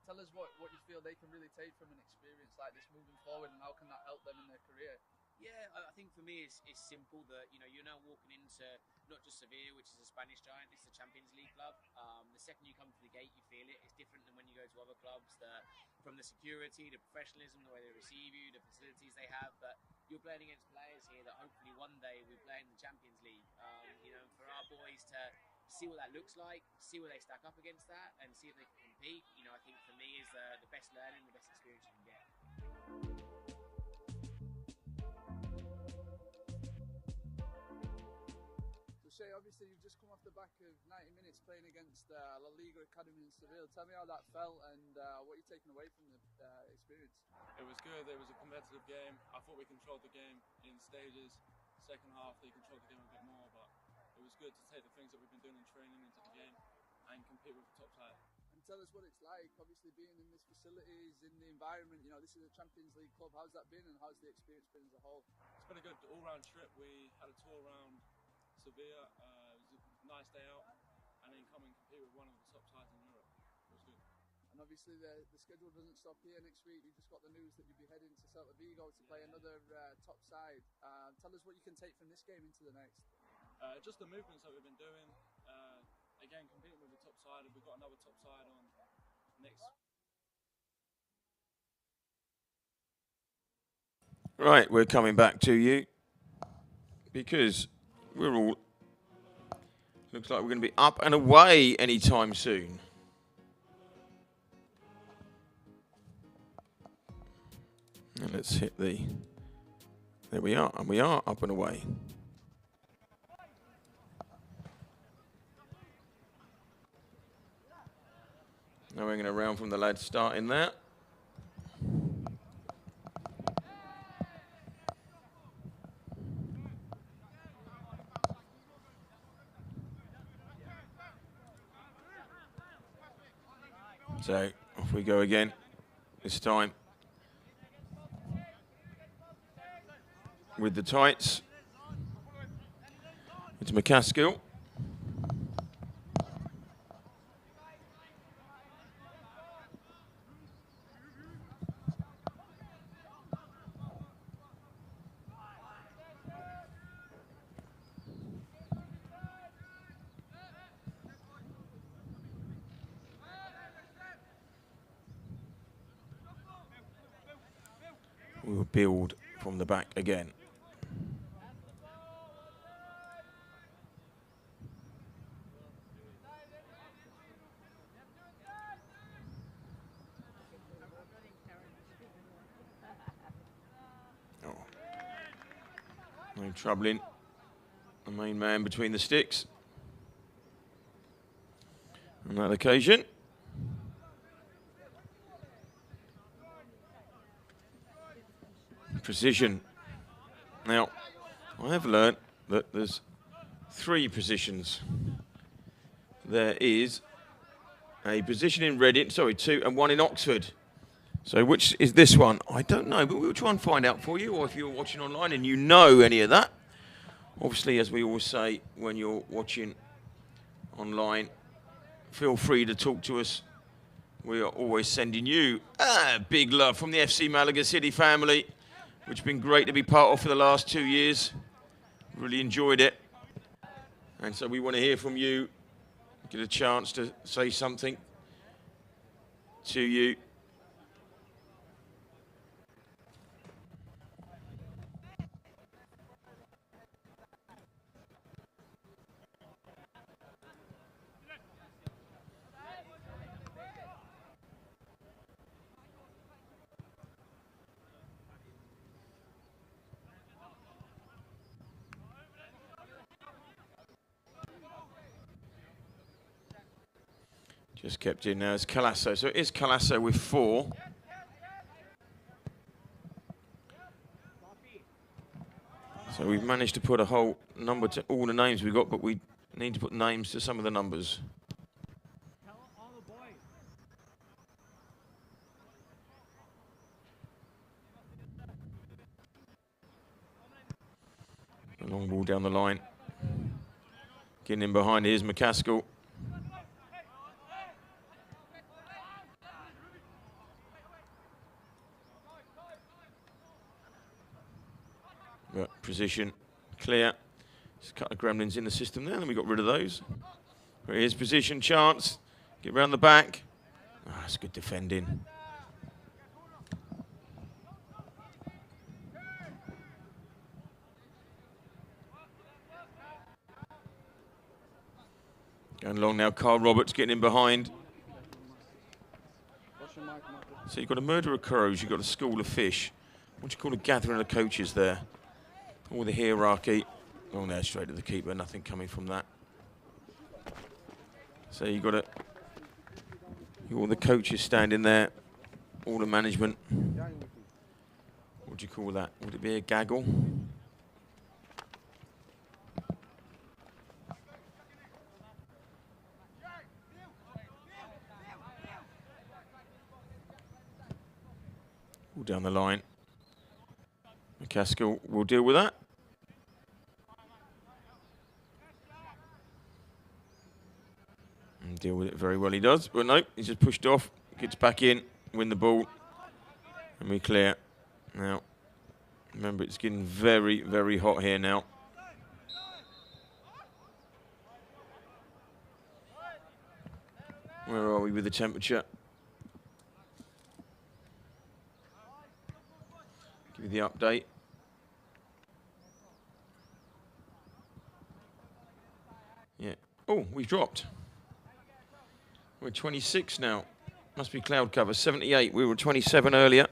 tell us what you feel they can really take from an experience like this moving forward, and how can that help them in their career? Yeah, I think for me it's simple that, you're now walking into not just Sevilla, which is a Spanish giant, this is a Champions League club. The second you come to the gate, you feel it. It's different than when you go to other clubs, from the security, the professionalism, the way they receive you, the facilities they have. But you're playing against players here that hopefully one day will play in the Champions League. For our boys to see what that looks like, see where they stack up against that, and see if they can compete, I think for me is the best learning, the best experience you can get. Shay, obviously you've just come off the back of 90 minutes playing against La Liga Academy in Seville. Tell me how that felt and what you're taking away from the experience. It was good. It was a competitive game. I thought we controlled the game in stages. Second half, they controlled the game a bit more, but it was good to take the things that we've been doing in training into the game and compete with the top side. And tell us what it's like, obviously being in this facilities, in the environment. This is a Champions League club. How's that been, and how's the experience been as a whole? It's been a good all-round trip. We had a tour around Sevilla. It was a nice day out, and then come and compete with one of the top sides in Europe. It was good. And obviously the schedule doesn't stop here next week. We just got the news that you'll be heading to Celta Vigo to play another top side. Tell us what you can take from this game into the next. Just the movements that we've been doing. Again, competing with the top side. We've got another top side on next. Right, we're coming back to you because we're all, looks like we're going to be up and away anytime soon. And let's hit there we are, and we are up and away. Now we're going to round from the lads starting there. So off we go again, this time with the tights. It's McCaskill. We will build from the back again. Oh. No troubling the main man between the sticks on that occasion. Precision. Now, I have learnt that there's 3 positions. There is a position in Reading, 2, and 1 in Oxford. So which is this one? I don't know, but we'll try and find out for you, or if you're watching online and you know any of that. Obviously, as we always say, when you're watching online, feel free to talk to us. We are always sending you big love from the FC Malaga City family, which has been great to be part of for the last 2 years. Really enjoyed it. And so we want to hear from you, get a chance to say something to you. Just kept in now as Calasso. So it is Calasso with 4. So we've managed to put a whole number to all the names we got, but we need to put names to some of the numbers. A long ball down the line. Getting in behind, here's McCaskill. But Procision, clear. Just a couple of gremlins in the system there, and we got rid of those. But here's Procision, chance. Get round the back. Oh, that's good defending. Going along now, Carl Roberts getting in behind. So you've got a murder of crows, you've got a school of fish. What do you call a gathering of coaches there? All the hierarchy. Oh, now straight to the keeper, nothing coming from that. So you've got all the coaches standing there, all the management. What do you call that? Would it be a gaggle? All down the line. McCaskill will deal with that. And deal with it very well, he does. But no, he's just pushed off, gets back in, win the ball, and we clear. Now, remember, it's getting very, very hot here now. Where are we with the temperature? Give you the update. Yeah. Oh, we've dropped. We're 26 now. Must be cloud cover. 78. We were 27 earlier.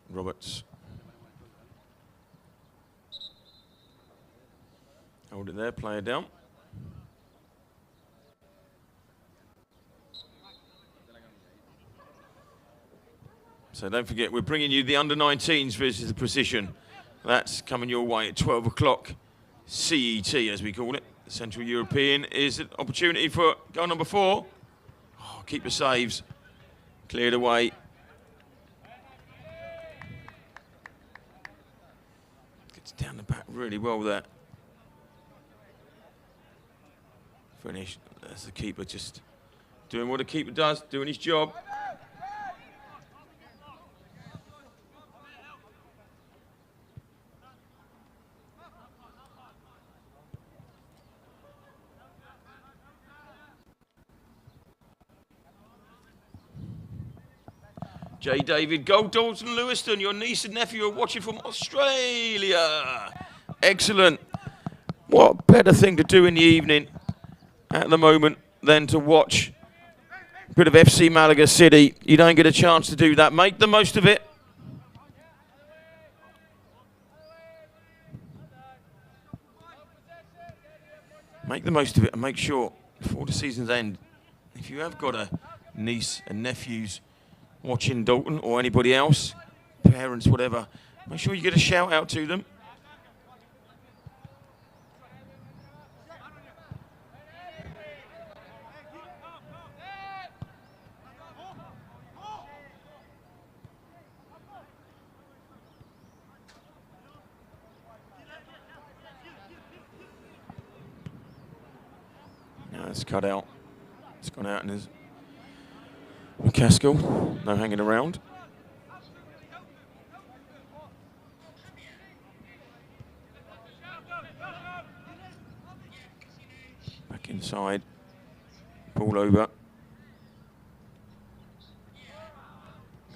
Roberts. Hold it there, player down. So don't forget, we're bringing you the under-19s versus the Procision. That's coming your way at 12 o'clock. CET, as we call it. Central European is an opportunity for goal number 4. Oh, keeper saves. Cleared away. Gets down the back really well there. Finish. There's the keeper just doing what a keeper does, doing his job. J. David, Gold Dalton Lewiston, your niece and nephew are watching from Australia. Excellent. What better thing to do in the evening at the moment than to watch a bit of FC Malaga City. You don't get a chance to do that. Make the most of it. Make the most of it and make sure before the season's end, if you have got a niece and nephews watching Dalton or anybody else, parents, whatever, make sure you get a shout out to them. Now it's cut out. It's gone out and there's McCaskill, no hanging around. Back inside. Ball over.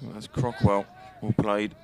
Oh, that's Crockwell. All played.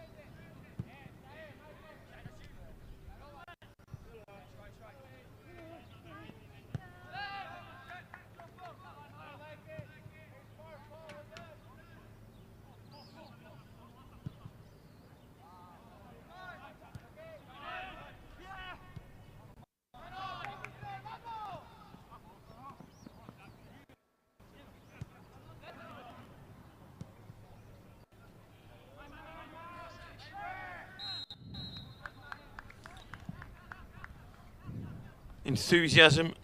enthusiasm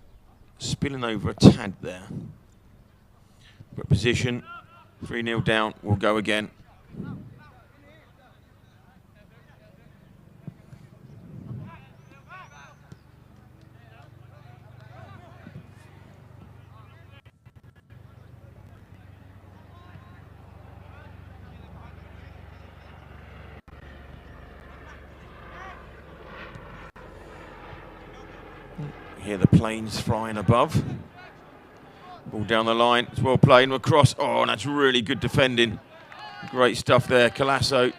spilling over a tad there. But position, 3-0 down, we'll go again. Hear the planes flying above. Ball down the line, it's well played, and across. Oh, and that's really good defending. Great stuff there, Colasso.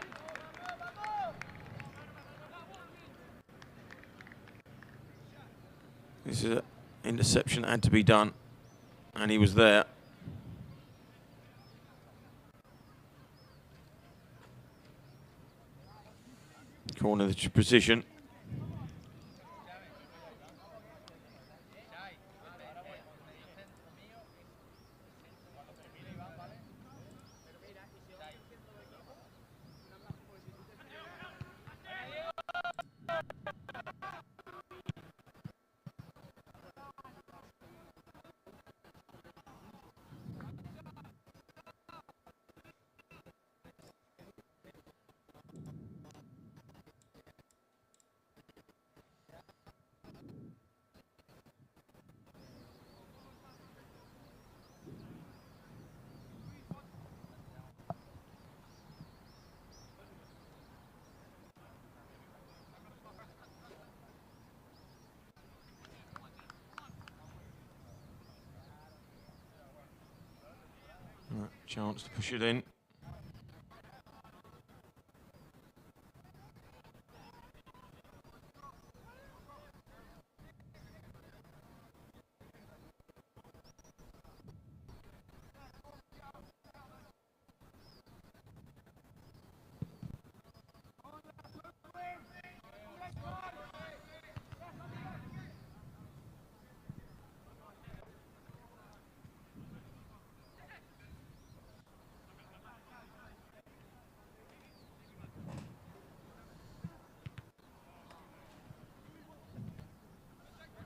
This is an interception that had to be done, and he was there. Corner the position. Chance to push it in.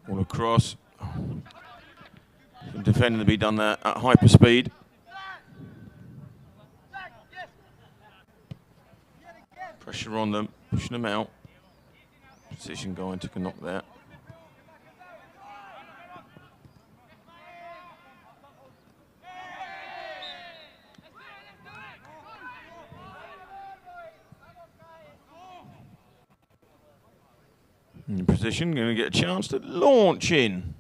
All across. Some defending to be done there at hyper speed. Pressure on them, pushing them out. Precision going to knock that. In position, going to get a chance to launch in.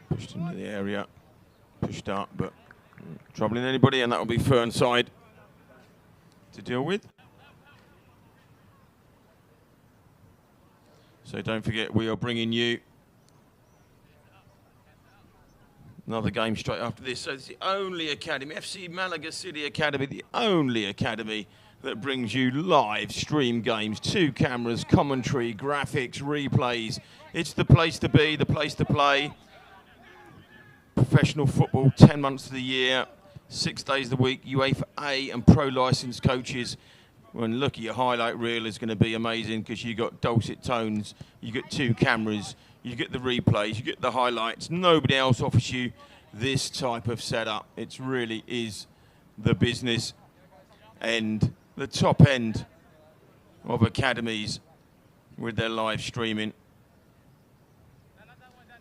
Pushed into the area, pushed up, but troubling anybody, and that will be Fernside to deal with. So don't forget, we are bringing you another game straight after this. So it's the only academy, FC Malaga City Academy, the only academy that brings you live stream games, 2 cameras, commentary, graphics, replays. It's the place to be, the place to play. Professional football, 10 months of the year, 6 days a week, UEFA A and Pro licensed coaches. When look at your highlight reel is going to be amazing because you got dulcet tones, you get 2 cameras, you get the replays, you get the highlights. Nobody else offers you this type of setup. It really is the business and the top end of academies with their live streaming.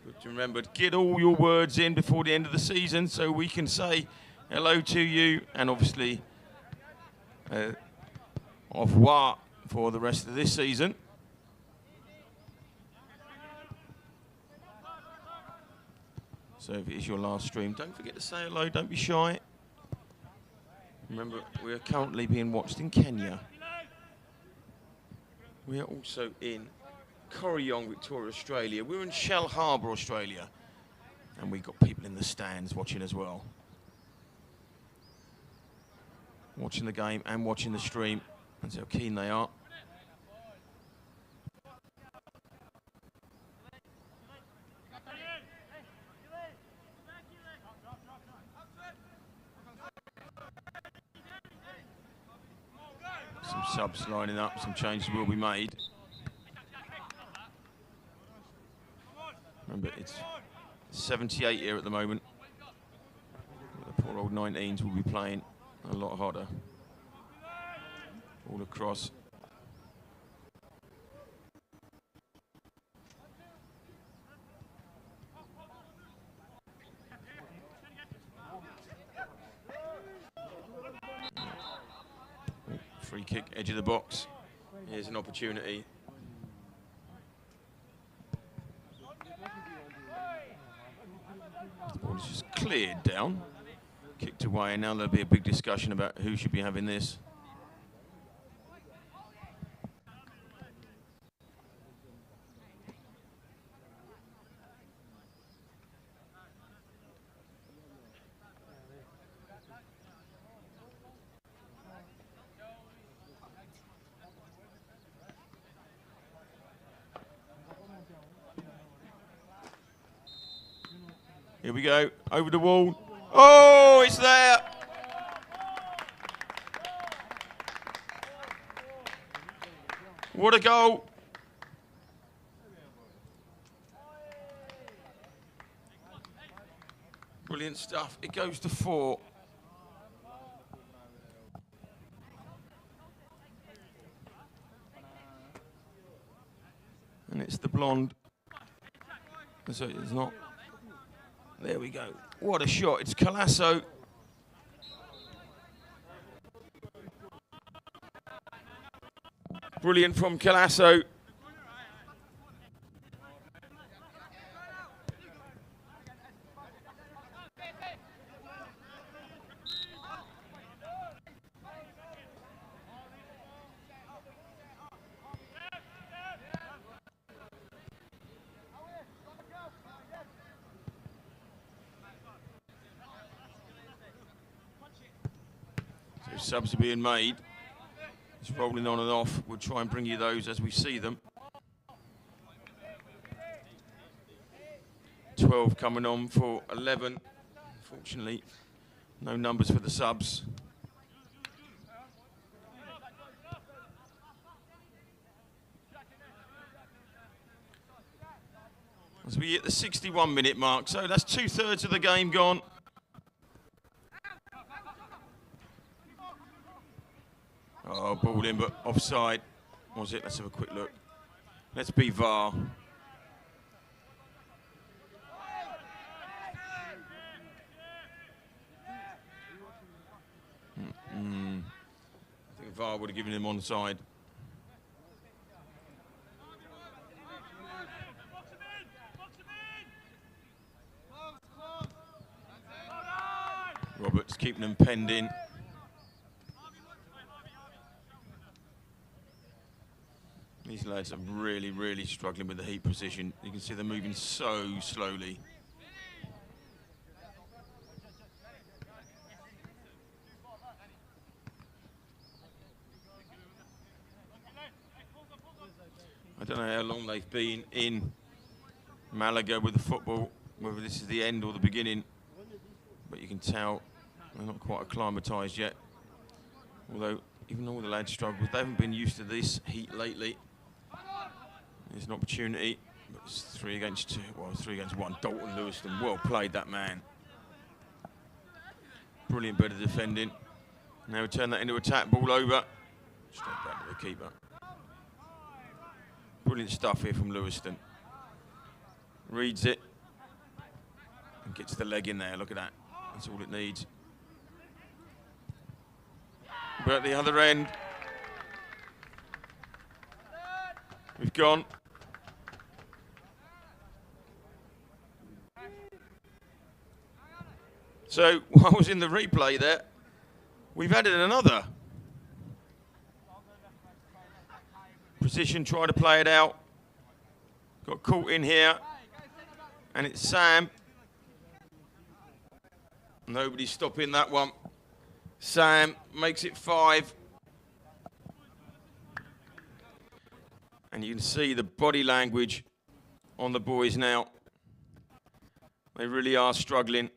Good to remember to get all your words in before the end of the season so we can say hello to you and obviously au revoir for the rest of this season. So if it is your last stream, don't forget to say hello, don't be shy. Remember, we are currently being watched in Kenya. We are also in Corryong, Victoria, Australia. We're in Shell Harbour, Australia. And we've got people in the stands watching as well. Watching the game and watching the stream. That's how keen they are. Some subs lining up, some changes will be made. Remember, it's 78 here at the moment. The poor old 19s will be playing a lot harder. All across. Free kick, edge of the box. Here's an opportunity. The ball is just cleared down, kicked away, and now there'll be a big discussion about who should be having this. Here we go, over the wall. Oh, it's there. What a goal. Brilliant stuff. It goes to 4. And it's the blonde. So it's not. There we go. What a shot. It's Colasso. Brilliant from Colasso. Subs are being made. It's rolling on and off. We'll try and bring you those as we see them. 12 coming on for 11. Unfortunately, no numbers for the subs. As we hit the 61-minute mark, so that's 2/3 of the game gone. Oh, ball in, but offside. Was it? Let's have a quick look. Let's be VAR. I think VAR would have given him onside. Roberts keeping them penned in. These lads are really, really struggling with the heat precision. You can see they're moving so slowly. I don't know how long they've been in Malaga with the football, whether this is the end or the beginning, but you can tell they're not quite acclimatised yet. Although, even all the lads struggle, they haven't been used to this heat lately. There's an opportunity, but it's 3 against 2. Well, 3 against 1. Dalton Lewiston, well played, that man. Brilliant bit of defending. Now we turn that into attack, ball over. Straight back to the keeper. Brilliant stuff here from Lewiston. Reads it and gets the leg in there. Look at that. That's all it needs. But at the other end, we've gone. So, while I was in the replay there, we've added another. Procision tried to play it out. Got caught in here. And it's Sam Nobody's stopping that one. Sam makes it 5. And you can see the body language on the boys now. They really are struggling.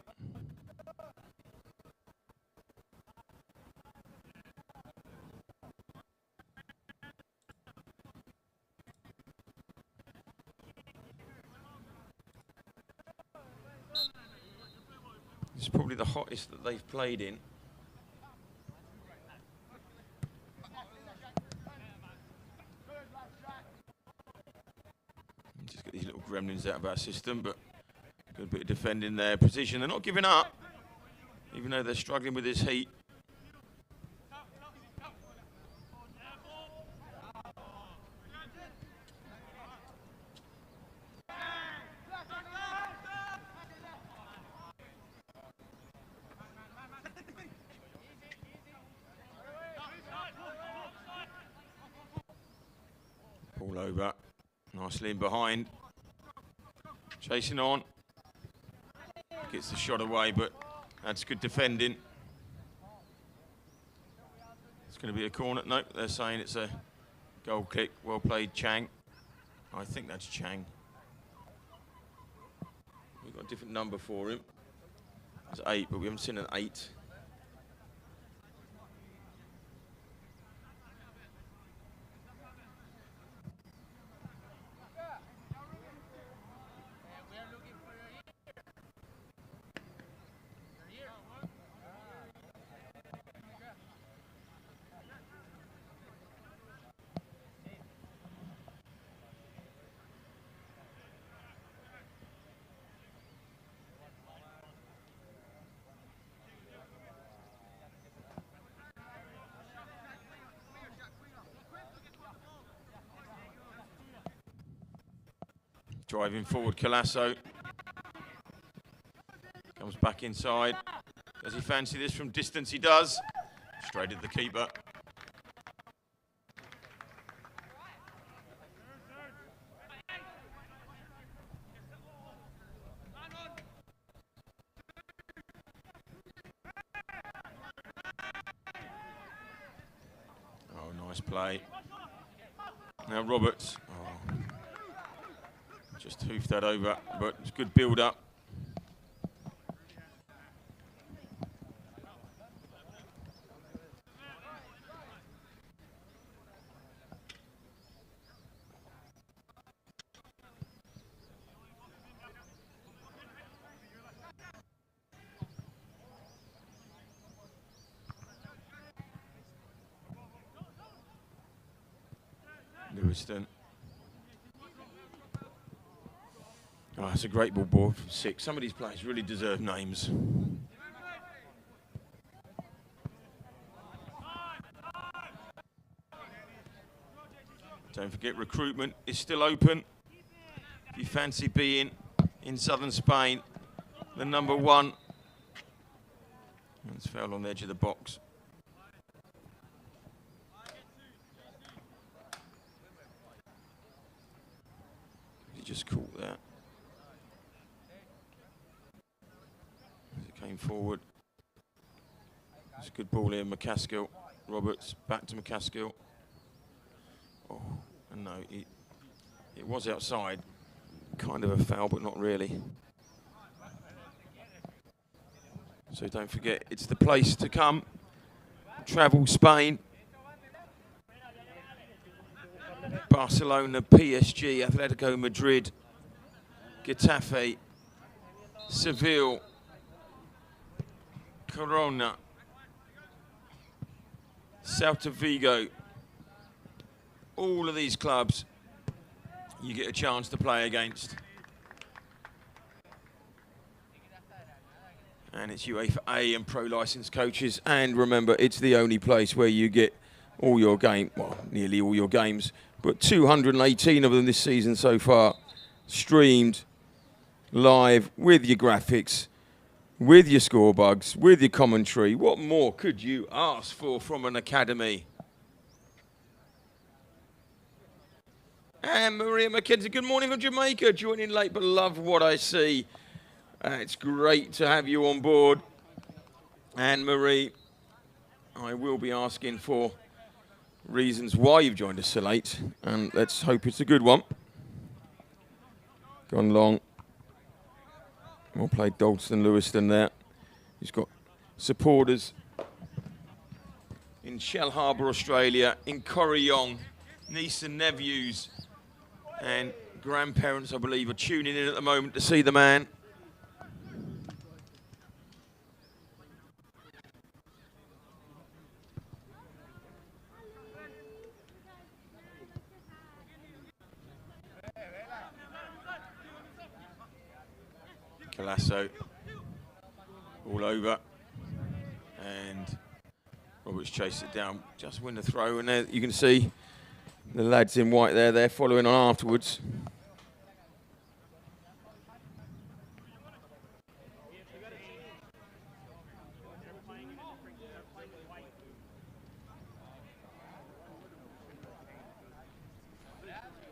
It's probably the hottest that they've played in. Just get these little gremlins out of our system, but good bit of defending there. Precision, they're not giving up, even though they're struggling with this heat. Ball over, nicely in behind. Chasing on. Gets the shot away, but that's good defending. It's going to be a corner. No, they're saying it's a goal kick. Well played, Chang. I think that's Chang. We've got a different number for him. It's 8, but we haven't seen an 8. Driving forward, Colasso. Comes back inside. Does he fancy this from distance? He does. Straight at the keeper. Oh, nice play. Now Roberts. Oh. Just hoofed that over, but it's good build-up. Lewiston. Oh, it's a great ball board from 6. Some of these players really deserve names. Don't forget, recruitment is still open. If you fancy being in southern Spain, the number 1. It's foul on the edge of the box. He just caught that. Came forward. It's a good ball here, McCaskill. Roberts back to McCaskill. Oh, and no, it was outside. Kind of a foul, but not really. So don't forget, it's the place to come. Travel Spain. Barcelona, PSG, Atletico Madrid, Getafe, Seville, Corona, Celta Vigo. All of these clubs you get a chance to play against. And it's UEFA A and pro licensed coaches. And remember, it's the only place where you get all your nearly all your games, but 218 of them this season so far, streamed live with your graphics, with your score bugs, with your commentary. What more could you ask for from an academy? And Maria McKenzie, good morning from Jamaica, joining late but love what I see. It's great to have you on board. Anne-Marie, I will be asking for reasons why you've joined us so late, and let's hope it's a good one. Gone long. We'll play Dalston Lewiston there. He's got supporters in Shell Harbour, Australia, in Corryong, niece and nephews, and grandparents, I believe, are tuning in at the moment to see the man. Colasso all over, and Roberts chased it down, just win the throw, and there you can see the lads in white there, they're following on afterwards.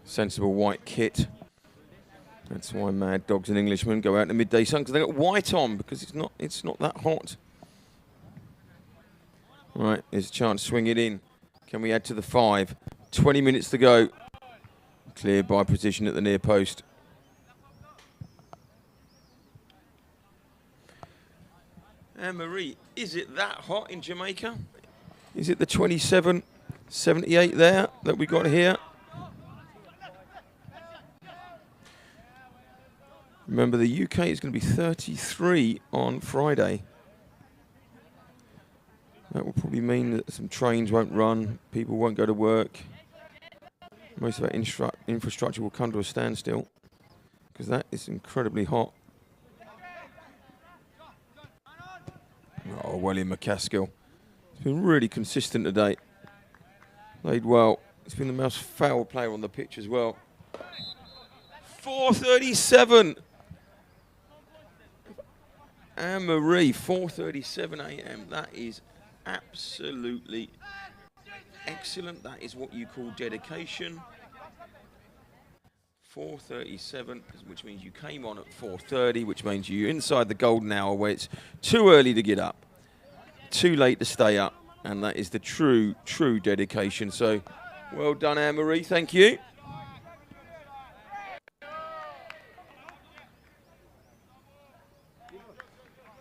Sensible white kit. That's why Mad Dogs and Englishmen go out in the midday sun, because they've got white on, because it's not that hot. All right, there's a chance to swing it in. Can we add to the 5? 20 minutes to go. Cleared by Procision at the near post. Anne-Marie, is it that hot in Jamaica? Is it the 27.78 there that we got here? Remember, the UK is going to be 33 on Friday. That will probably mean that some trains won't run, people won't go to work. Most of our infrastructure will come to a standstill, because that is incredibly hot. Oh, William McCaskill. He's been really consistent today. Played well. He's been the most foul player on the pitch as well. 4:37. Anne-Marie, 4:37 a.m. That is absolutely excellent. That is what you call dedication. 4:37, which means you came on at 4:30, which means you're inside the golden hour where it's too early to get up, too late to stay up, and that is the true dedication. So, well done, Anne-Marie. Thank you.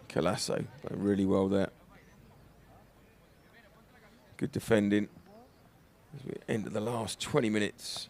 Colasso, playing really well there. Good defending as we enter the last 20 minutes.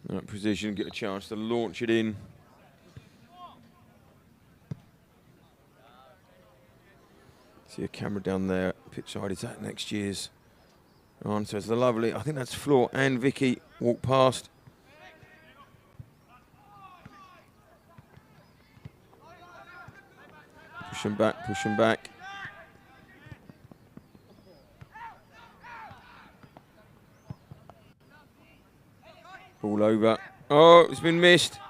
Right, Procision get a chance to launch it in. See a camera down there, pitch side. Is that next year's answer? It's the lovely, I think that's Floor and Vicky walk past. Push him back, push him back. Ball over. Oh, it's been missed.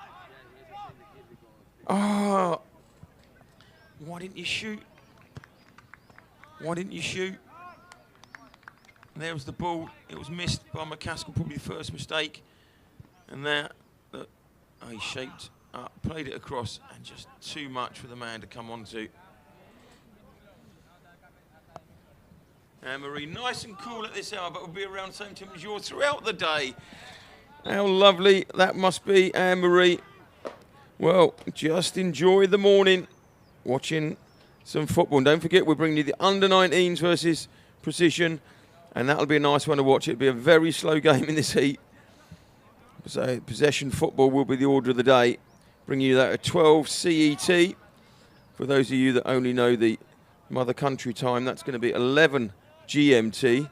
Oh. Why didn't you shoot? Why didn't you shoot? And there was the ball. It was missed by McCaskill, probably the first mistake. And there, look, he shaped up, played it across, and just too much for the man to come onto. Anne-Marie, nice and cool at this hour, but will be around the same temperature as yours throughout the day. How lovely that must be, Anne-Marie. Well, just enjoy the morning watching some football. And don't forget, we're bringing you the under-19s versus Procision, and that'll be a nice one to watch. It'll be a very slow game in this heat. So possession football will be the order of the day. Bringing you that at 12 CET. For those of you that only know the mother country time, that's going to be 11 GMT.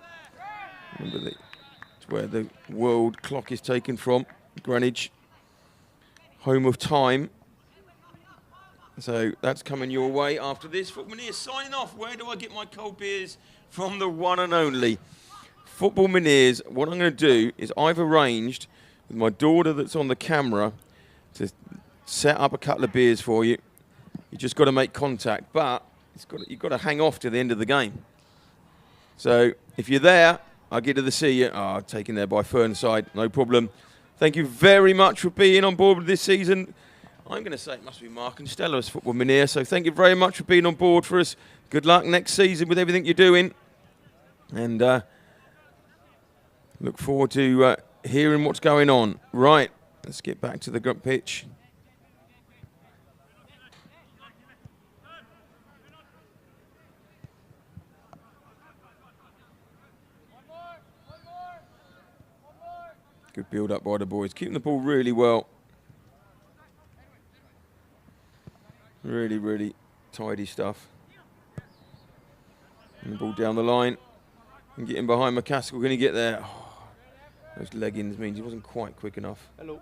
Remember, it's where the world clock is taken from, Greenwich, home of time. So that's coming your way after this. Football Minears signing off. Where do I get my cold beers? From the one and only Football Minears. What I'm going to do is I've arranged with my daughter that's on the camera to set up a couple of beers for you. You just got to make contact, but you've got to hang off to the end of the game. So if you're there, I'll get to see you. Taken there by Fernside, no problem. Thank you very much for being on board with this season. I'm going to say it must be Mark and Stella as Football Minear. So thank you very much for being on board for us. Good luck next season with everything you're doing. And look forward to hearing what's going on. Right, let's get back to the pitch. Good build up by the boys. Keeping the ball really well. Really, really tidy stuff. And the ball down the line. And getting behind McCaskill. Can he get there? Oh, those leggings means he wasn't quite quick enough. Hello.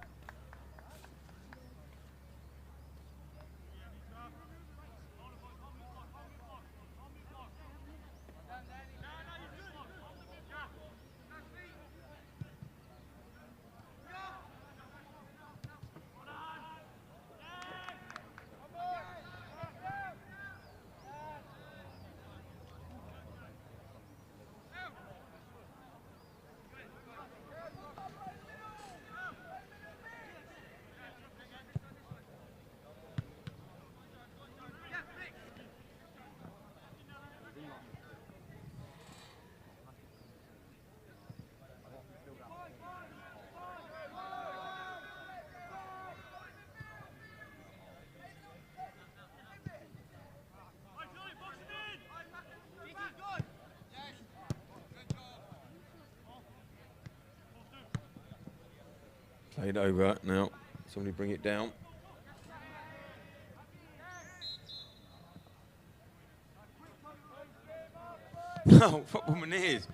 Played over now. Somebody bring it down. Oh, Football Minears.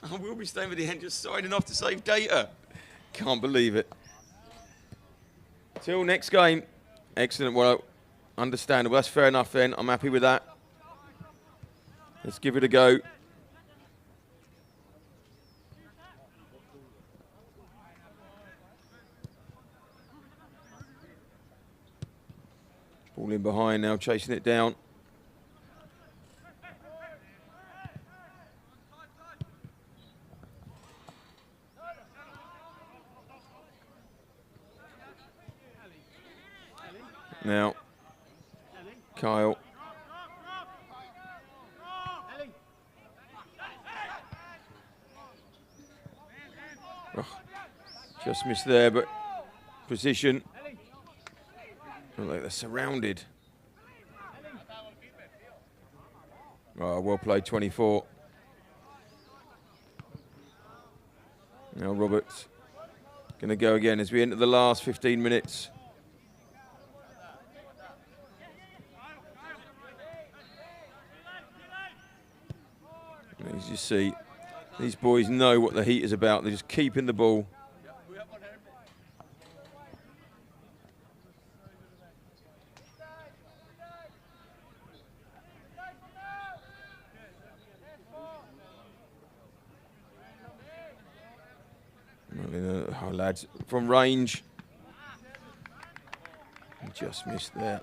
I will be staying with the end, just signing off to save data. Can't believe it. Till next game. Excellent. Well, understandable. That's fair enough then. I'm happy with that. Let's give it a go. Ball in behind now, chasing it down. Now, Kyle. Oh, just missed there, but Procision. Look like they're surrounded. Oh, well played, 24. Now Roberts going to go again as we enter the last 15 minutes. As you see, these boys know what the heat is about. They're just keeping the ball. Oh, lads, from range. Just missed there.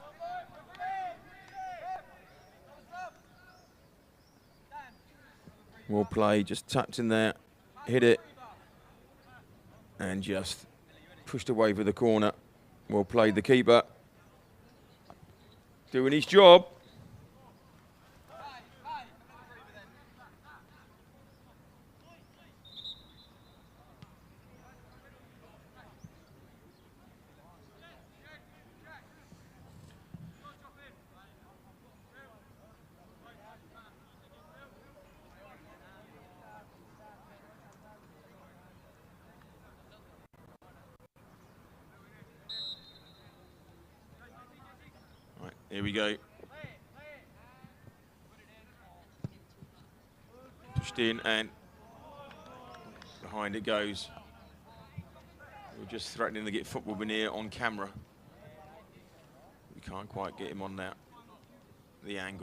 Well played, just tapped in there, hit it, and just pushed away for the corner. Well played, the keeper. Doing his job. Here we go. Pushed in and behind it goes. We're just threatening to get Football Minear on camera. Can't quite get him on that, the angle.